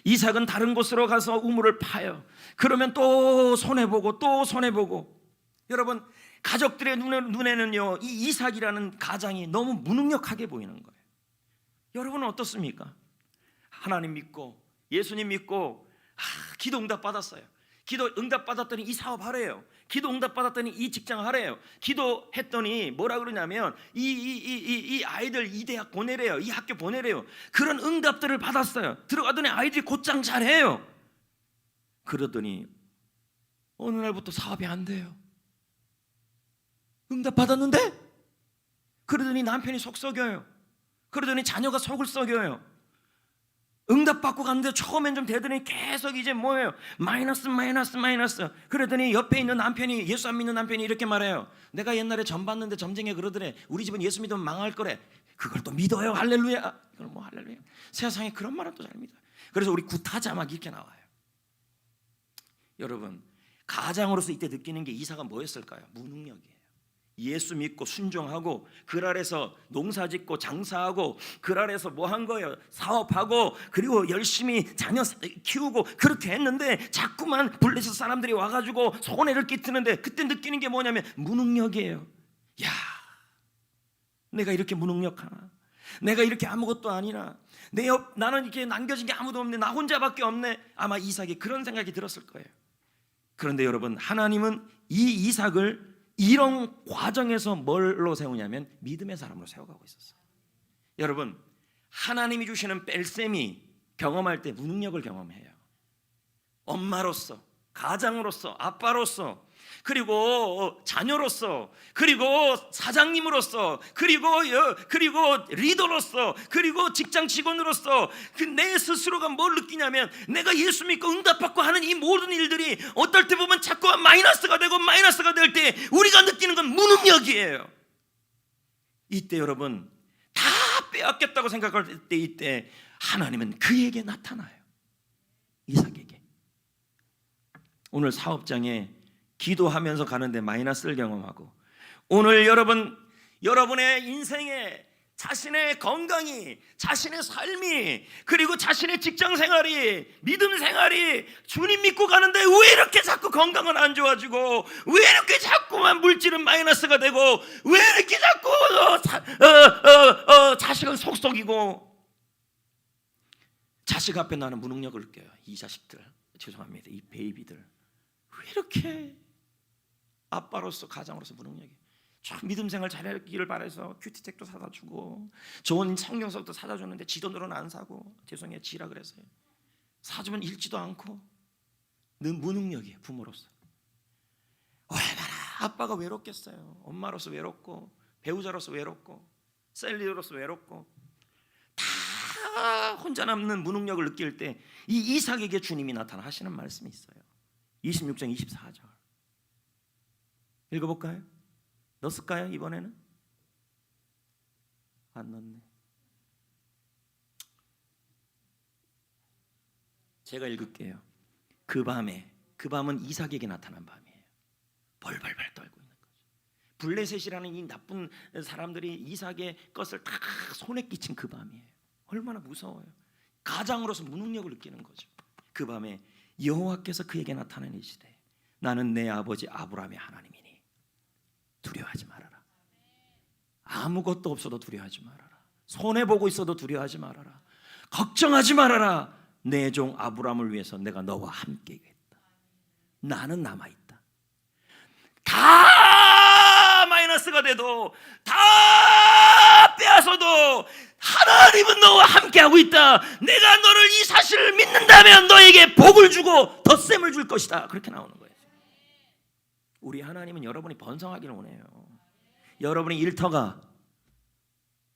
Speaker 1: 이삭은 다른 곳으로 가서 우물을 파요. 그러면 또 손해보고 또 손해보고. 여러분 가족들의 눈에는요 이 이삭이라는 가장이 너무 무능력하게 보이는 거예요. 여러분은 어떻습니까? 하나님 믿고 예수님 믿고 기도 응답 받았어요. 기도 응답 받았더니 이 사업 하래요. 기도 응답 받았더니 이 직장 하래요. 기도했더니 뭐라 그러냐면 이 아이들 이 대학 보내래요. 이 학교 보내래요. 그런 응답들을 받았어요. 들어가더니 아이들이 곧장 잘해요. 그러더니 어느 날부터 사업이 안 돼요. 응답 받았는데? 그러더니 남편이 속 썩여요. 그러더니 자녀가 속을 썩여요. 응답 받고 갔는데 처음엔 좀 되더니 계속 이제 뭐예요? 마이너스. 그러더니 옆에 있는 남편이, 예수 안 믿는 남편이 이렇게 말해요. 내가 옛날에 점 봤는데 점쟁이 그러더래. 우리 집은 예수 믿으면 망할 거래. 그걸 또 믿어요. 할렐루야. 이걸 뭐 할렐루야. 세상에 그런 말은 또 잘 믿어요. 그래서 우리 굿하자 막 이렇게 나와요. 여러분 가장으로서 이때 느끼는 게 이삭은 뭐였을까요? 무능력이에요. 예수 믿고 순종하고 글 아래서 농사짓고 장사하고 글 아래서 뭐 한 거예요? 사업하고 그리고 열심히 자녀 키우고 그렇게 했는데 자꾸만 블레셋 사람들이 와가지고 손해를 끼치는데 그때 느끼는 게 뭐냐면 무능력이에요. 야, 내가 이렇게 무능력하나? 내가 이렇게 아무것도 아니나? 나는 이렇게 남겨진 게 아무도 없네. 나 혼자밖에 없네. 아마 이삭이 그런 생각이 들었을 거예요. 그런데 여러분 하나님은 이 이삭을 이런 과정에서 뭘로 세우냐면 믿음의 사람으로 세워가고 있었어요. 여러분 하나님이 주시는 뺄셈이 경험할 때 무능력을 경험해요. 엄마로서, 가장으로서, 아빠로서, 그리고 자녀로서, 그리고 사장님으로서, 그리고 리더로서, 그리고 직장 직원으로서 내 스스로가 뭘 느끼냐면 내가 예수 믿고 응답받고 하는 이 모든 일들이 어떨 때 보면 자꾸 마이너스가 될 때 우리가 느끼는 건 무능력이에요. 이때 여러분 다 빼앗겼다고 생각할 때 이때 하나님은 그에게 나타나요. 이삭에게. 오늘 사업장에 기도하면서 가는데 마이너스를 경험하고 오늘 여러분의 인생에 자신의 건강이, 자신의 삶이, 그리고 자신의 직장 생활이, 믿음 생활이 주님 믿고 가는데 왜 이렇게 자꾸 건강은 안 좋아지고, 왜 이렇게 자꾸만 물질은 마이너스가 되고, 왜 이렇게 자꾸 자식은 속속이고, 자식 앞에 나는 무능력을 느껴요. 이 자식들, 죄송합니다, 이 베이비들 왜 이렇게 아빠로서, 가장으로서 무능력이. 참 믿음 생활 잘하기를 바라서 큐티책도 사다 주고 좋은 성경서도 사다 줬는데 지 돈으로는 안 사고, 죄송해요, 지라 그래서요. 사주면 읽지도 않고. 늘 무능력이에요, 부모로서. 얼마나 아빠가 외롭겠어요. 엄마로서 외롭고, 배우자로서 외롭고, 셀리로서 외롭고, 다 혼자 남는 무능력을 느낄 때 이 이삭에게 주님이 나타나 하시는 말씀이 있어요. 26장 24절 읽어볼까요? 넣었을까요? 이번에는? 안 넣었네. 제가 읽을게요. 그 밤은 이삭에게 나타난 밤이에요. 벌벌벌 떨고 있는 거죠. 블레셋이라는 이 나쁜 사람들이 이삭의 것을 다 손에 끼친 그 밤이에요. 얼마나 무서워요. 가장으로서 무능력을 느끼는 거죠. 그 밤에 여호와께서 그에게 나타나시되 나는 내 아버지 아브라함의 하나님이니 두려워하지 말아라. 아무것도 없어도 두려워하지 말아라. 손해보고 있어도 두려워하지 말아라. 걱정하지 말아라. 내 종 아브라함을 위해서 내가 너와 함께 있다. 나는 남아있다. 다 마이너스가 돼도, 다 빼앗아도 하나님은 너와 함께하고 있다. 내가 너를, 이 사실을 믿는다면 너에게 복을 주고 덧셈을 줄 것이다. 그렇게 나오는 거예요. 우리 하나님은 여러분이 번성하기를 원해요. 여러분의 일터가,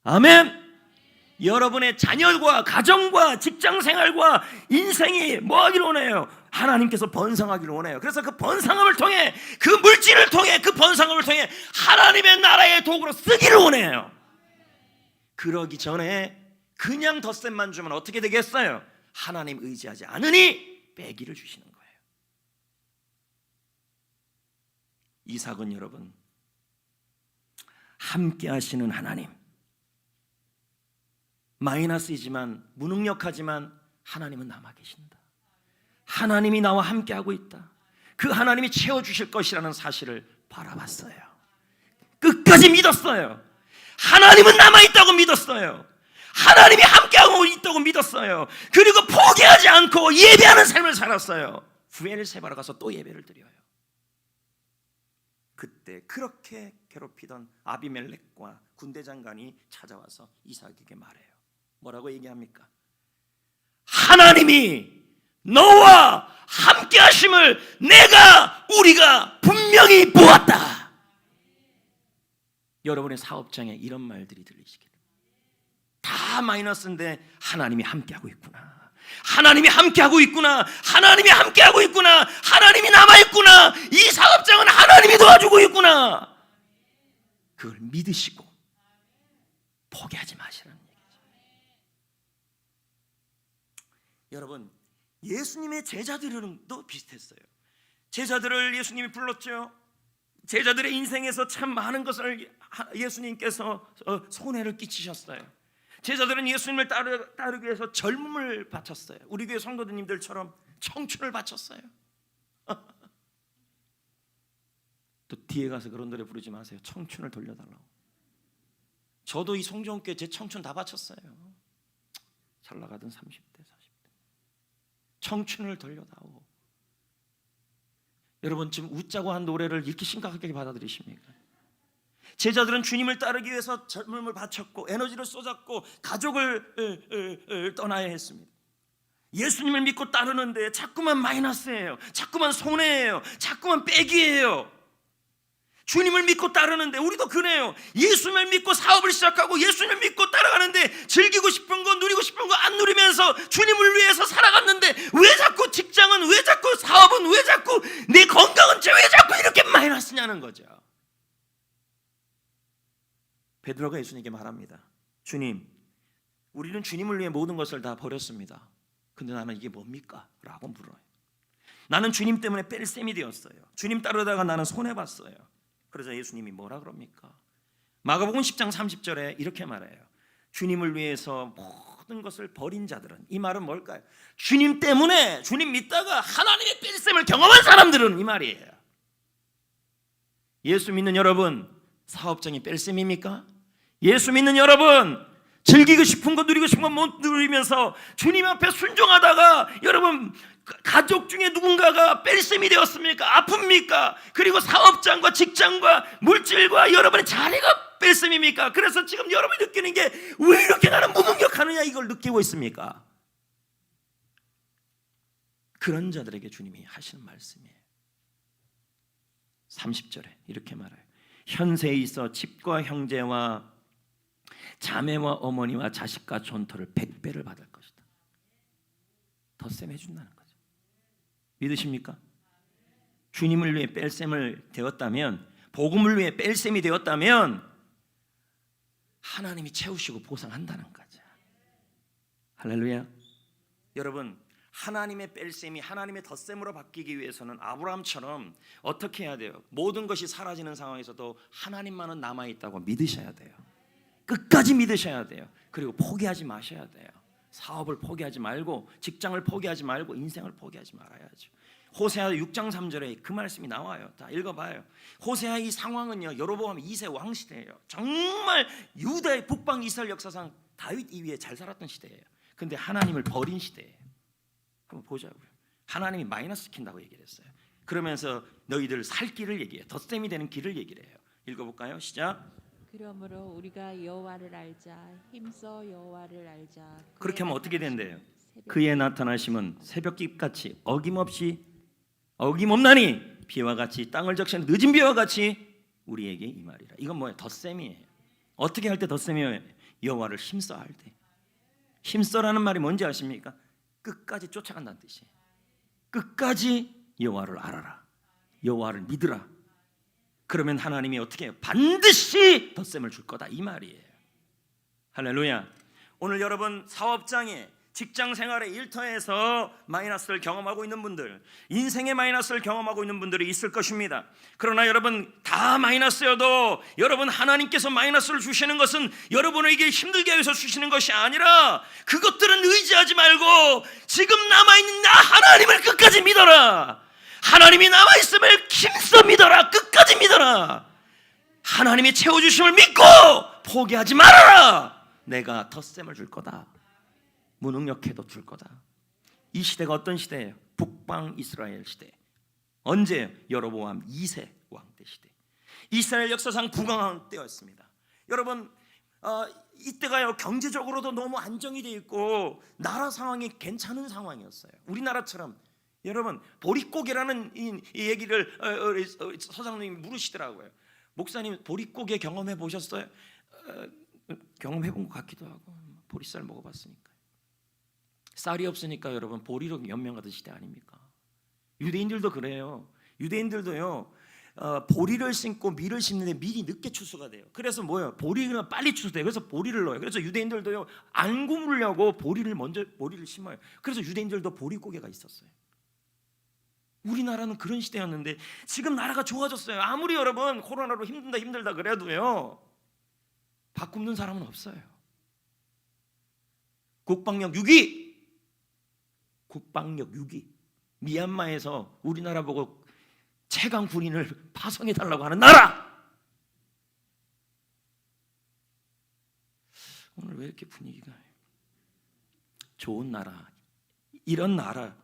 Speaker 1: 아멘, 여러분의 자녀과 가정과 직장 생활과 인생이 뭐하기를 원해요? 하나님께서 번성하기를 원해요. 그래서 그 번성함을 통해, 그 물질을 통해, 그 번성함을 통해 하나님의 나라의 도구로 쓰기를 원해요. 그러기 전에 그냥 덧셈만 주면 어떻게 되겠어요? 하나님 의지하지 않으니 빼기를 주시는 거예요. 이삭은 여러분, 함께 하시는 하나님, 마이너스이지만, 무능력하지만 하나님은 남아 계신다. 하나님이 나와 함께 하고 있다. 그 하나님이 채워주실 것이라는 사실을 바라봤어요. 끝까지 믿었어요. 하나님은 남아있다고 믿었어요. 하나님이 함께하고 있다고 믿었어요. 그리고 포기하지 않고 예배하는 삶을 살았어요. 부엘세바로 가서 또 예배를 드려요. 그때 그렇게 괴롭히던 아비멜렉과 군대 장관이 찾아와서 이삭에게 말해요. 뭐라고 얘기합니까? 하나님이 너와 함께 하심을 우리가 분명히 보았다. 여러분의 사업장에 이런 말들이 들리시길. 다 마이너스인데 하나님이 함께하고 있구나. 하나님이 함께하고 있구나. 하나님이 함께하고 있구나. 하나님이 남아있구나. 이 사업장은 하나님이 도와주고 있구나. 그걸 믿으시고 포기하지 마시라는 얘기죠. 여러분, 예수님의 제자들은도 비슷했어요. 제자들을 예수님이 불렀죠. 제자들의 인생에서 참 많은 것을 예수님께서 손해를 끼치셨어요. 제자들은 예수님을 따르기 위해서 젊음을 바쳤어요. 우리 교회 성도님들처럼 청춘을 바쳤어요. 또 뒤에 가서 그런 노래 부르지 마세요. 청춘을 돌려달라고. 저도 이 송정교회 제 청춘 다 바쳤어요. 잘 나가던 30대 40대 청춘을 돌려다오. 여러분, 지금 웃자고 한 노래를 이렇게 심각하게 받아들이십니까? 제자들은 주님을 따르기 위해서 젊음을 바쳤고 에너지를 쏟았고 가족을 떠나야 했습니다. 예수님을 믿고 따르는데 자꾸만 마이너스예요. 자꾸만 손해예요. 자꾸만 빼기예요. 주님을 믿고 따르는데, 우리도 그래요. 예수님을 믿고 사업을 시작하고 예수님을 믿고 따라가는데 즐기고 싶은 거, 누리고 싶은 거 안 누리면서 주님을 위해서 살아갔는데 왜 자꾸 직장은, 왜 자꾸 사업은, 왜 자꾸 내 건강은 왜 자꾸 이렇게 마이너스냐는 거죠. 베드로가 예수님께 말합니다. 주님, 우리는 주님을 위해 모든 것을 다 버렸습니다. 근데 나는 이게 뭡니까? 라고 물어요. 나는 주님 때문에 뺄셈이 되었어요. 주님 따르다가 나는 손해봤어요. 그래서 예수님이 뭐라 그럽니까? 마가복음 10장 30절에 이렇게 말해요. 주님을 위해서 모든 것을 버린 자들은, 이 말은 뭘까요? 주님 때문에, 주님 믿다가 하나님의 뺄셈을 경험한 사람들은 이 말이에요. 예수 믿는 여러분, 사업장이 뺄셈입니까? 예수 믿는 여러분, 즐기고 싶은 거, 누리고 싶은 거 못 누리면서 주님 앞에 순종하다가 여러분 가족 중에 누군가가 뺄셈이 되었습니까? 아픕니까? 그리고 사업장과 직장과 물질과 여러분의 자리가 뺄셈입니까? 그래서 지금 여러분이 느끼는 게 왜 이렇게 나는 무능력하느냐, 이걸 느끼고 있습니까? 그런 자들에게 주님이 하시는 말씀이에요. 30절에 이렇게 말해요. 현세에 있어 집과 형제와 자매와 어머니와 자식과 존토를 100배를 받을 것이다. 덧셈 해준다는 거죠. 믿으십니까? 주님을 위해 뺄셈을 되었다면, 복음을 위해 뺄셈이 되었다면 하나님이 채우시고 보상한다는 거죠. 할렐루야. 여러분, 하나님의 뺄셈이 하나님의 덧셈으로 바뀌기 위해서는 아브라함처럼 어떻게 해야 돼요? 모든 것이 사라지는 상황에서도 하나님만은 남아있다고 믿으셔야 돼요. 끝까지 믿으셔야 돼요. 그리고 포기하지 마셔야 돼요. 사업을 포기하지 말고, 직장을 포기하지 말고, 인생을 포기하지 말아야죠. 호세아 6장 3절에 그 말씀이 나와요. 다 읽어봐요. 호세아 이 상황은요, 여로보암 2세 왕 시대예요. 정말 유다의 북방 이스라엘 역사상 다윗 이후에 잘 살았던 시대예요. 근데 하나님을 버린 시대예요. 한번 보자고요. 하나님이 마이너스 시킨다고 얘기를 했어요. 그러면서 너희들 살 길을 얘기해요. 덧셈이 되는 길을 얘기를 해요. 읽어볼까요? 시작.
Speaker 2: 그러므로 우리가 여호와를 알자, 힘써 여호와를 알자.
Speaker 1: 그렇게 하면 어떻게 된대요? 그의 나타나심은 새벽빛같이 어김없나니 비와 같이 땅을 적시는 늦은 비와 같이 우리에게 임하리라. 이건 뭐예요? 덧셈이에요. 어떻게 할 때 덧셈이에요? 여호와를 힘써 할 때. 힘써라는 말이 뭔지 아십니까? 끝까지 쫓아간다는 뜻이에요. 끝까지 여호와를 알아라, 여호와를 믿으라. 그러면 하나님이 어떻게 해요? 반드시 덧셈을 줄 거다, 이 말이에요. 할렐루야. 오늘 여러분 사업장에, 직장 생활의 일터에서 마이너스를 경험하고 있는 분들, 인생의 마이너스를 경험하고 있는 분들이 있을 것입니다. 그러나 여러분, 다 마이너스여도 여러분 하나님께서 마이너스를 주시는 것은 여러분에게 힘들게 해서 주시는 것이 아니라, 그것들은 의지하지 말고 지금 남아있는 나 하나님을 끝까지 믿어라. 하나님이 남아있음을 힘써 믿어라. 끝까지 믿어라. 하나님이 채워주심을 믿고 포기하지 말아라. 내가 덧셈을 줄 거다. 무능력해도 줄 거다. 이 시대가 어떤 시대예요? 북방 이스라엘 시대. 언제예요? 여로보암 2세 왕 때 시대. 이스라엘 역사상 부강한 때였습니다. 여러분, 이때가요 경제적으로도 너무 안정이 돼 있고 나라 상황이 괜찮은 상황이었어요. 우리나라처럼. 여러분, 보릿고개라는 이 얘기를 서장님이 물으시더라고요. 목사님, 보릿고개 경험해 보셨어요? 경험해 본 것 같기도 하고, 보리쌀 먹어봤으니까. 쌀이 없으니까 여러분 보리로 연명하던 시대 아닙니까? 유대인들도 그래요. 유대인들도요 보리를 심고 밀을 심는데 밀이 늦게 추수가 돼요. 그래서 뭐예요? 보리는 빨리 추수돼요. 그래서 보리를 넣어요. 그래서 유대인들도요 안 구우려고 보리를 심어요. 그래서 유대인들도 보리고개가 있었어요. 우리나라는 그런 시대였는데 지금 나라가 좋아졌어요. 아무리 여러분 코로나로 힘들다 그래도요 밥 굶는 사람은 없어요. 국방력 6위 미얀마에서 우리나라 보고 최강 군인을 파송해 달라고 하는 나라. 오늘 왜 이렇게 분위기가 좋은 나라, 이런 나라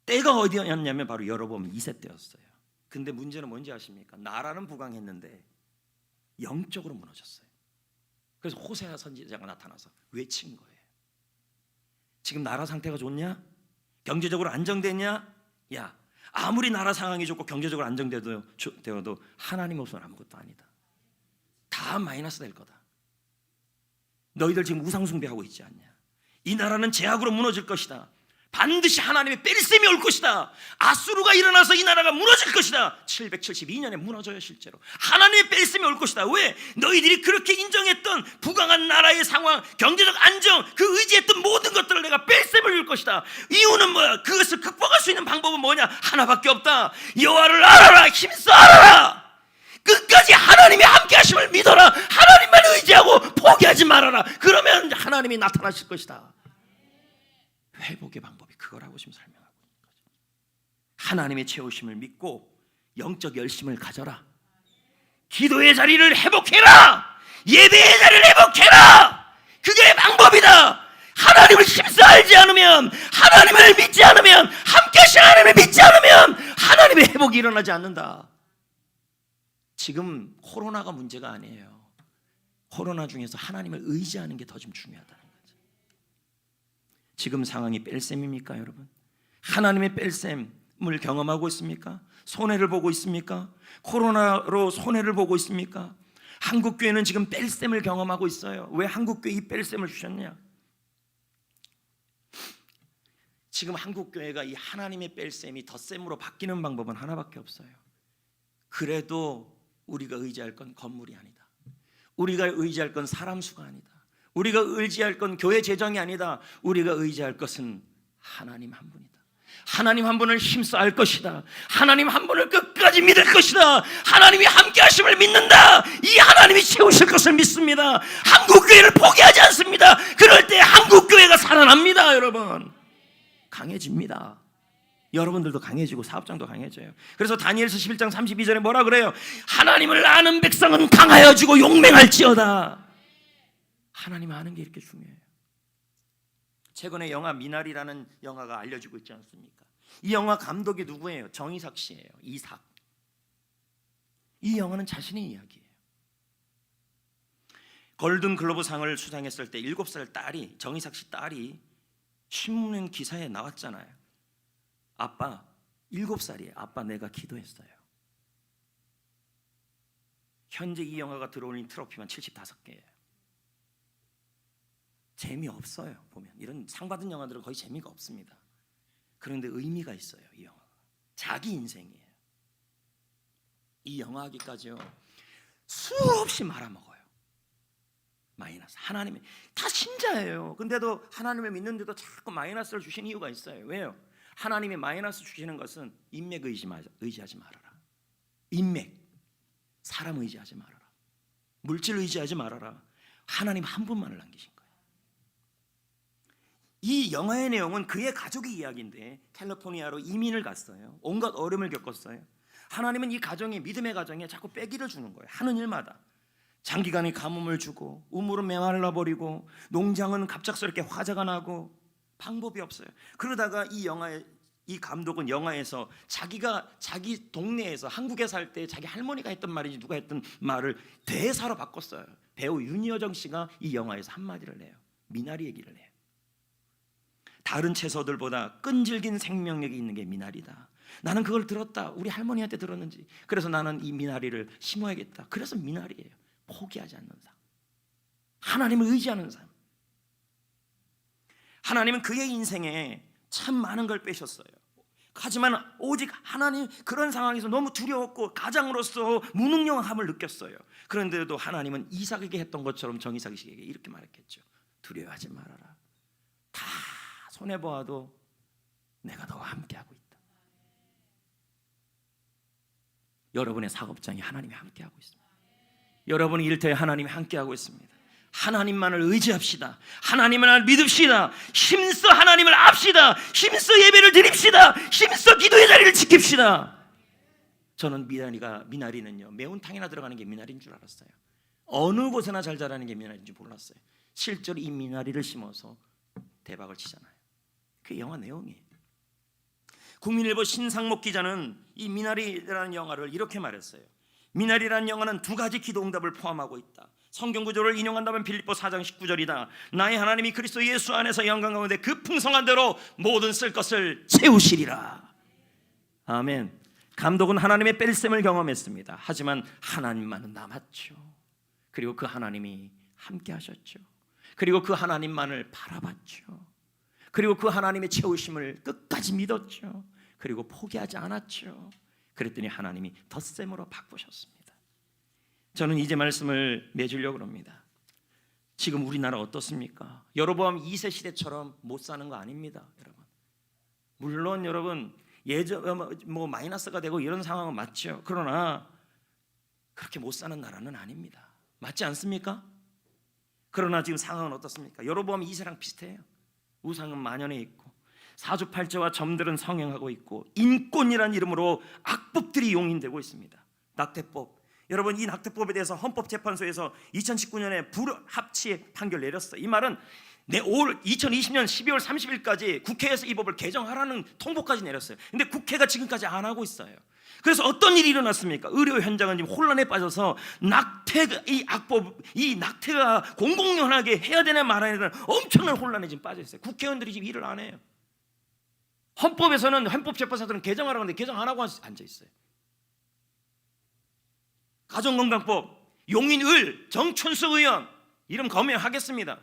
Speaker 1: 때가 어디였냐면 바로 여로보암 2세 때였어요. 근데 문제는 뭔지 아십니까? 나라는 부강했는데 영적으로 무너졌어요. 그래서 호세아 선지자가 나타나서 외친 거예요. 지금 나라 상태가 좋냐? 경제적으로 안정됐냐? 야, 아무리 나라 상황이 좋고 경제적으로 안정되어도 하나님 없으면 아무것도 아니다. 다 마이너스 될 거다. 너희들 지금 우상숭배하고 있지 않냐? 이 나라는 제약으로 무너질 것이다. 반드시 하나님의 뺄셈이 올 것이다. 아수르가 일어나서 이 나라가 무너질 것이다. 772년에 무너져요. 실제로 하나님의 뺄셈이 올 것이다. 왜? 너희들이 그렇게 인정했던 부강한 나라의 상황, 경제적 안정, 그 의지했던 모든 것들을 내가 뺄셈을 줄 것이다. 이유는 뭐야? 그것을 극복할 수 있는 방법은 뭐냐? 하나밖에 없다. 여호와를 알아라. 힘써 알아라. 끝까지 하나님의 함께 하심을 믿어라. 하나님만 의지하고 포기하지 말아라. 그러면 하나님이 나타나실 것이다. 회복의 방법이 그거라고 지금 설명하고 있는 거죠. 하나님의 채우심을 믿고 영적 열심을 가져라. 기도의 자리를 회복해라. 예배의 자리를 회복해라. 그게 방법이다. 하나님을 힘써 알지 않으면, 하나님을 믿지 않으면, 함께 하신 하나님을 믿지 않으면 하나님의 회복이 일어나지 않는다. 지금 코로나가 문제가 아니에요. 코로나 중에서 하나님을 의지하는 게 더 좀 중요하다는 거죠. 지금 상황이 뺄셈입니까, 여러분? 하나님의 뺄셈을 경험하고 있습니까? 손해를 보고 있습니까? 코로나로 손해를 보고 있습니까? 한국교회는 지금 뺄셈을 경험하고 있어요. 왜 한국교회 이 뺄셈을 주셨냐? 지금 한국교회가 이 하나님의 뺄셈이 덧셈으로 바뀌는 방법은 하나밖에 없어요. 그래도 우리가 의지할 건 건물이 아니다. 우리가 의지할 건 사람 수가 아니다. 우리가 의지할 건 교회 재정이 아니다. 우리가 의지할 것은 하나님 한 분이다. 하나님 한 분을 힘써 알 것이다. 하나님 한 분을 끝까지 믿을 것이다. 하나님이 함께 하심을 믿는다. 이 하나님이 채우실 것을 믿습니다. 한국교회를 포기하지 않습니다. 그럴 때 한국교회가 살아납니다. 여러분, 강해집니다. 여러분들도 강해지고 사업장도 강해져요. 그래서 다니엘서 11장 32절에 뭐라 그래요? 하나님을 아는 백성은 강하여지고 용맹할지어다. 하나님 아는 게 이렇게 중요해요. 최근에 영화 미나리라는 영화가 알려지고 있지 않습니까? 이 영화 감독이 누구예요? 정이삭 씨예요. 이삭. 이 영화는 자신의 이야기예요. 골든글로브상을 수상했을 때 7살 딸이, 정이삭 씨 딸이 신문 기사에 나왔잖아요. 아빠 7살이에요. 아빠 내가 기도했어요. 현재 이 영화가 들어올린 트로피만 75개예요. 재미없어요. 보면 이런 상 받은 영화들은 거의 재미가 없습니다. 그런데 의미가 있어요. 이 영화가 자기 인생이에요. 이 영화 하기까지요 수없이 말아먹어요. 마이너스. 하나님이 다 신자예요. 근데도 하나님을 믿는데도 자꾸 마이너스를 주신 이유가 있어요. 왜요? 하나님이 마이너스 주시는 것은 인맥 의지하지 말아라. 인맥, 사람 의지하지 말아라. 물질 의지하지 말아라. 하나님 한 분만을 남기신 거예요. 이 영화의 내용은 그의 가족의 이야기인데 캘리포니아로 이민을 갔어요. 온갖 어려움을 겪었어요. 하나님은 이 가정에, 믿음의 가정에 자꾸 빼기를 주는 거예요. 하는 일마다 장기간의 가뭄을 주고 우물은 메말라버리고 농장은 갑작스럽게 화재가 나고 방법이 없어요. 그러다가 이 감독은 영화에서 자기가 자기 동네에서 한국에 살 때 자기 할머니가 했던 말인지 누가 했던 말을 대사로 바꿨어요. 배우 윤여정 씨가 이 영화에서 한마디를 해요. 미나리 얘기를 해요. 다른 채소들보다 끈질긴 생명력이 있는 게 미나리다. 나는 그걸 들었다. 우리 할머니한테 들었는지. 그래서 나는 이 미나리를 심어야겠다. 그래서 미나리예요. 포기하지 않는 삶. 하나님을 의지하는 삶. 하나님은 그의 인생에 참 많은 걸 빼셨어요. 하지만 오직 하나님 그런 상황에서 너무 두려웠고 가장으로서 무능력함을 느꼈어요. 그런데도 하나님은 이삭에게 했던 것처럼 정이삭에게 이렇게 말했겠죠. 두려워하지 말아라. 다 손해보아도 내가 너와 함께하고 있다. 여러분의 사업장에 하나님이 함께하고 있습니다. 여러분의 일터에 하나님이 함께하고 있습니다. 하나님만을 의지합시다. 하나님만을 믿읍시다. 힘써 하나님을 압시다. 힘써 예배를 드립시다. 힘써 기도의 자리를 지킵시다. 저는 미나리는요 매운탕이나 들어가는 게 미나리인 줄 알았어요. 어느 곳에나 잘 자라는 게 미나리인지 몰랐어요. 실제로 이 미나리를 심어서 대박을 치잖아요. 그게 영화 내용이에요. 국민일보 신상목 기자는 이 미나리라는 영화를 이렇게 말했어요. 미나리라는 영화는 2가지 기도응답을 포함하고 있다. 성경 구절을 인용한다면 빌립보 4장 19절이다. 나의 하나님이 그리스도 예수 안에서 영광 가운데 그 풍성한 대로 모든 쓸 것을 채우시리라. 아멘. 감독은 하나님의 뺄셈을 경험했습니다. 하지만 하나님만은 남았죠. 그리고 그 하나님이 함께 하셨죠. 그리고 그 하나님만을 바라봤죠. 그리고 그 하나님의 채우심을 끝까지 믿었죠. 그리고 포기하지 않았죠. 그랬더니 하나님이 덧셈으로 바꾸셨습니다. 저는 이제 말씀을 맺으려고 합니다. 지금 우리나라 어떻습니까? 여로보암 2세 시대처럼 못 사는 거 아닙니다, 여러분. 물론 여러분 예전 마이너스가 되고 이런 상황은 맞죠. 그러나 그렇게 못 사는 나라는 아닙니다. 맞지 않습니까? 그러나 지금 상황은 어떻습니까? 여로보암 2세랑 비슷해요. 우상은 만연해 있고 사주팔자와 점들은 성행하고 있고 인권이라는 이름으로 악법들이 용인되고 있습니다. 낙태법, 여러분 이 낙태법에 대해서 헌법재판소에서 2019년에 불합치 판결 내렸어요. 이 말은 올 2020년 12월 30일까지 국회에서 이 법을 개정하라는 통보까지 내렸어요. 근데 국회가 지금까지 안 하고 있어요. 그래서 어떤 일이 일어났습니까? 의료 현장은 지금 혼란에 빠져서 이 낙태가 공공연하게 해야 되나 말아야 되나 엄청난 혼란에 지금 빠져 있어요. 국회의원들이 지금 일을 안 해요. 헌법에서는 헌법재판소들은 개정하라고 하는데 개정 안 하고 앉아 있어요. 가정건강법 용인을 정춘수 의원 이름 검열하겠습니다.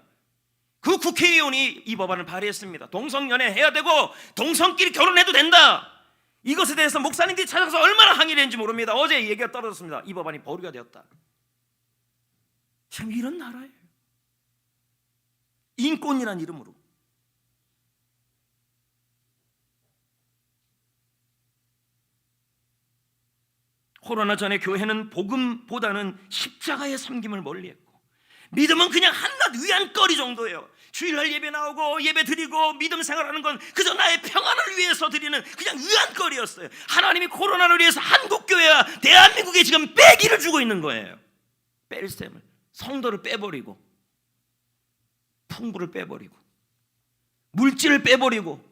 Speaker 1: 그 국회의원이 이 법안을 발의했습니다. 동성연애 해야 되고 동성끼리 결혼해도 된다. 이것에 대해서 목사님들이 찾아가서 얼마나 항의를 했는지 모릅니다. 어제 얘기가 떨어졌습니다. 이 법안이 보류가 되었다. 참 이런 나라예요. 인권이란 이름으로. 코로나 전에 교회는 복음보다는 십자가의 섬김을 멀리했고 믿음은 그냥 한낱 위안거리 정도예요. 주일날 예배 나오고 예배 드리고 믿음 생활하는 건 그저 나의 평안을 위해서 드리는 그냥 위안거리였어요. 하나님이 코로나를 위해서 한국교회와 대한민국에 지금 빼기를 주고 있는 거예요. 뺄셈을, 성도를 빼버리고 풍부를 빼버리고 물질을 빼버리고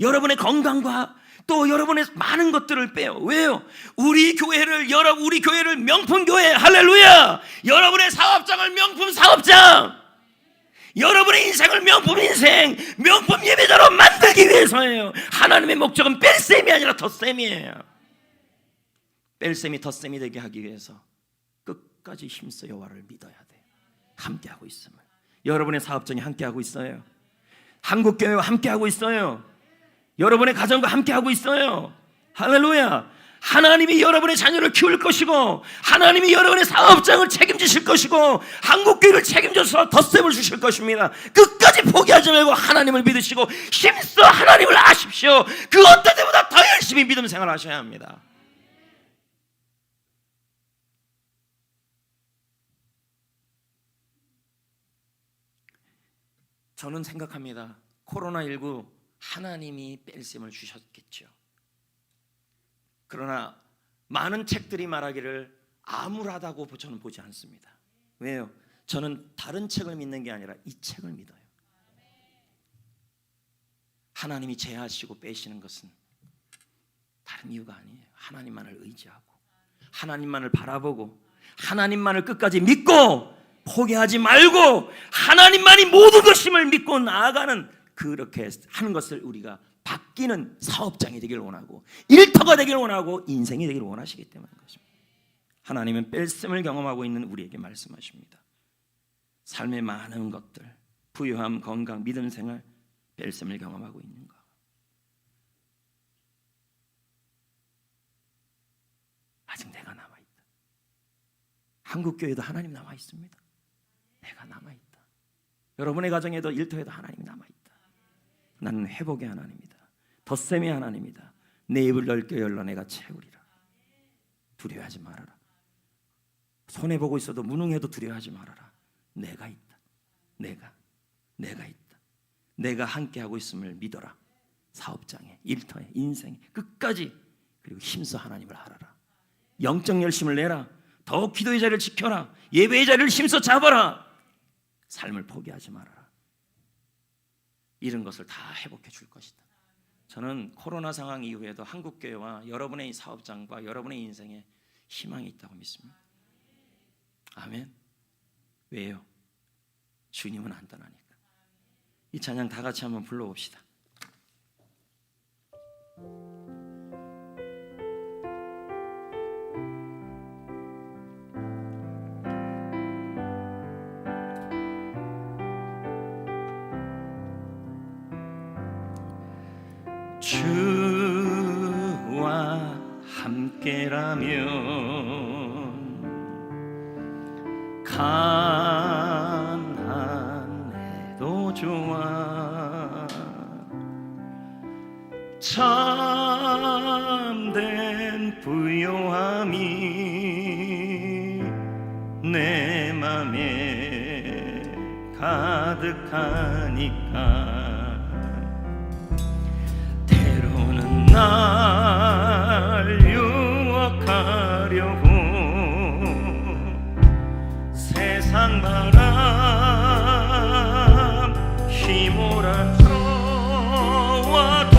Speaker 1: 여러분의 건강과 또 여러분의 많은 것들을 빼요. 왜요? 우리 교회를 명품 교회, 할렐루야! 여러분의 사업장을 명품 사업장, 여러분의 인생을 명품 인생, 명품 예배자로 만들기 위해서예요. 하나님의 목적은 뺄셈이 아니라 덧셈이에요. 뺄셈이 덧셈이 되게 하기 위해서 끝까지 힘써 여호와를 믿어야 돼요. 함께하고 있음을. 여러분의 사업장이 함께하고 있어요. 한국교회와 함께하고 있어요. 여러분의 가정과 함께하고 있어요. 할렐루야. 하나님이 여러분의 자녀를 키울 것이고 하나님이 여러분의 사업장을 책임지실 것이고 한국교회를 책임져서 덧셈을 주실 것입니다. 끝까지 포기하지 말고 하나님을 믿으시고 힘써 하나님을 아십시오. 그 어떤 때보다 더 열심히 믿음 생활하셔야 합니다. 저는 생각합니다. 코로나19 하나님이 뺄셈을 주셨겠죠. 그러나 많은 책들이 말하기를 암울하다고 저는 보지 않습니다. 왜요? 저는 다른 책을 믿는 게 아니라 이 책을 믿어요. 하나님이 제하시고 빼시는 것은 다른 이유가 아니에요. 하나님만을 의지하고 하나님만을 바라보고 하나님만을 끝까지 믿고 포기하지 말고 하나님만이 모든 것임을 믿고 나아가는 그렇게 하는 것을 우리가 바뀌는 사업장이 되기를 원하고 일터가 되기를 원하고 인생이 되기를 원하시기 때문인 것입니다. 하나님은 뺄셈을 경험하고 있는 우리에게 말씀하십니다. 삶의 많은 것들, 부유함, 건강, 믿음 생활, 뺄셈을 경험하고 있는가? 아직 내가 남아있다. 한국교회도 하나님 남아있습니다. 내가 남아있다. 여러분의 가정에도 일터에도 하나님이 남아있다. 나는 회복의 하나님이다. 덧셈의 하나님이다. 내 입을 넓게 열라 내가 채우리라. 두려워하지 말아라. 손해보고 있어도 무능해도 두려워하지 말아라. 내가 있다. 내가 있다. 내가 함께하고 있음을 믿어라. 사업장에, 일터에, 인생에 끝까지 그리고 힘써 하나님을 알아라. 영적 열심을 내라. 더 기도의 자리를 지켜라. 예배의 자리를 힘써 잡아라. 삶을 포기하지 말아라. 이런 것을 다 회복해 줄 것이다. 저는 코로나 상황 이후에도 한국교회와 여러분의 사업장과 여러분의 인생에 희망이 있다고 믿습니다. 아멘. 왜요? 주님은 안 떠나니까. 이 찬양 다 같이 한번 불러봅시다. 주와 함께라면 가난해도 좋아. 참된 부요함이 가득하니까 때로는 날 유혹하려고 세상 바람 휘몰아쳐 와도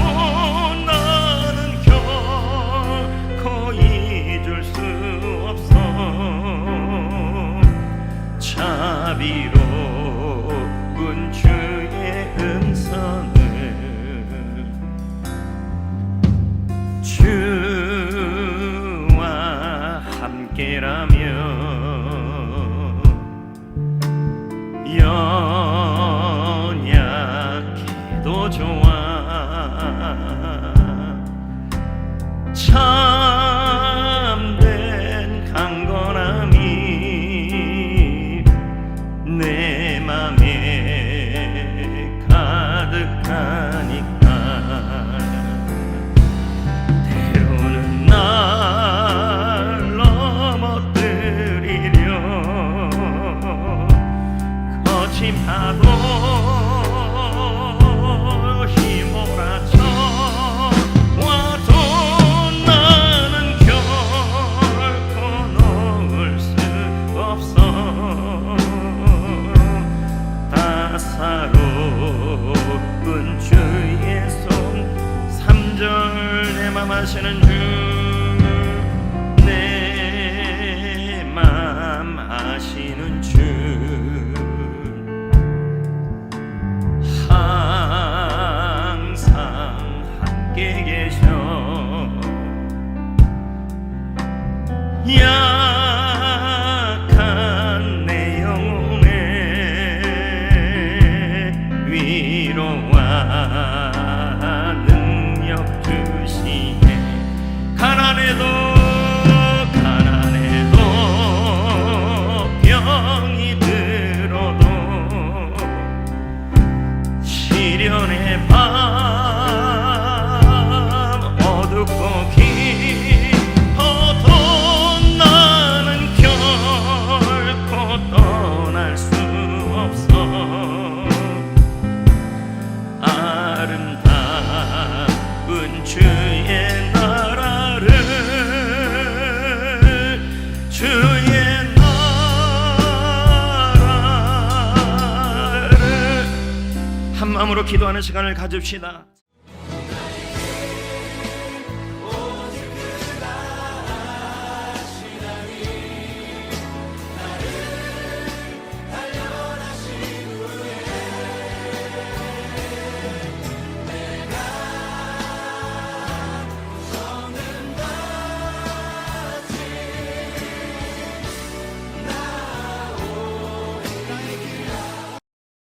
Speaker 1: 나는 결코 잊을 수 없어 자비로운 주의 음성을 주와 함께라면 연약해도 좋아 참된 강건함이 내 맘에 가득하니까 때로는 날 넘어뜨리려 거친 파도 휘몰아쳐 와도 나는 결코 놓을 수 없어 따사로운 주의 손 3절 내 맘 아시는 주 내 맘 아시는 주 항상 함께 계셔 약한 내 영혼에 위로와 능력 주시네 가난해도 병이 들어도 시련의 밤 어둡고 깊어도 나는 결코 떠날 수 없어 아름다운 주의 나라를 주의 나라를 한 마음으로 기도하는 시간을 가집시다.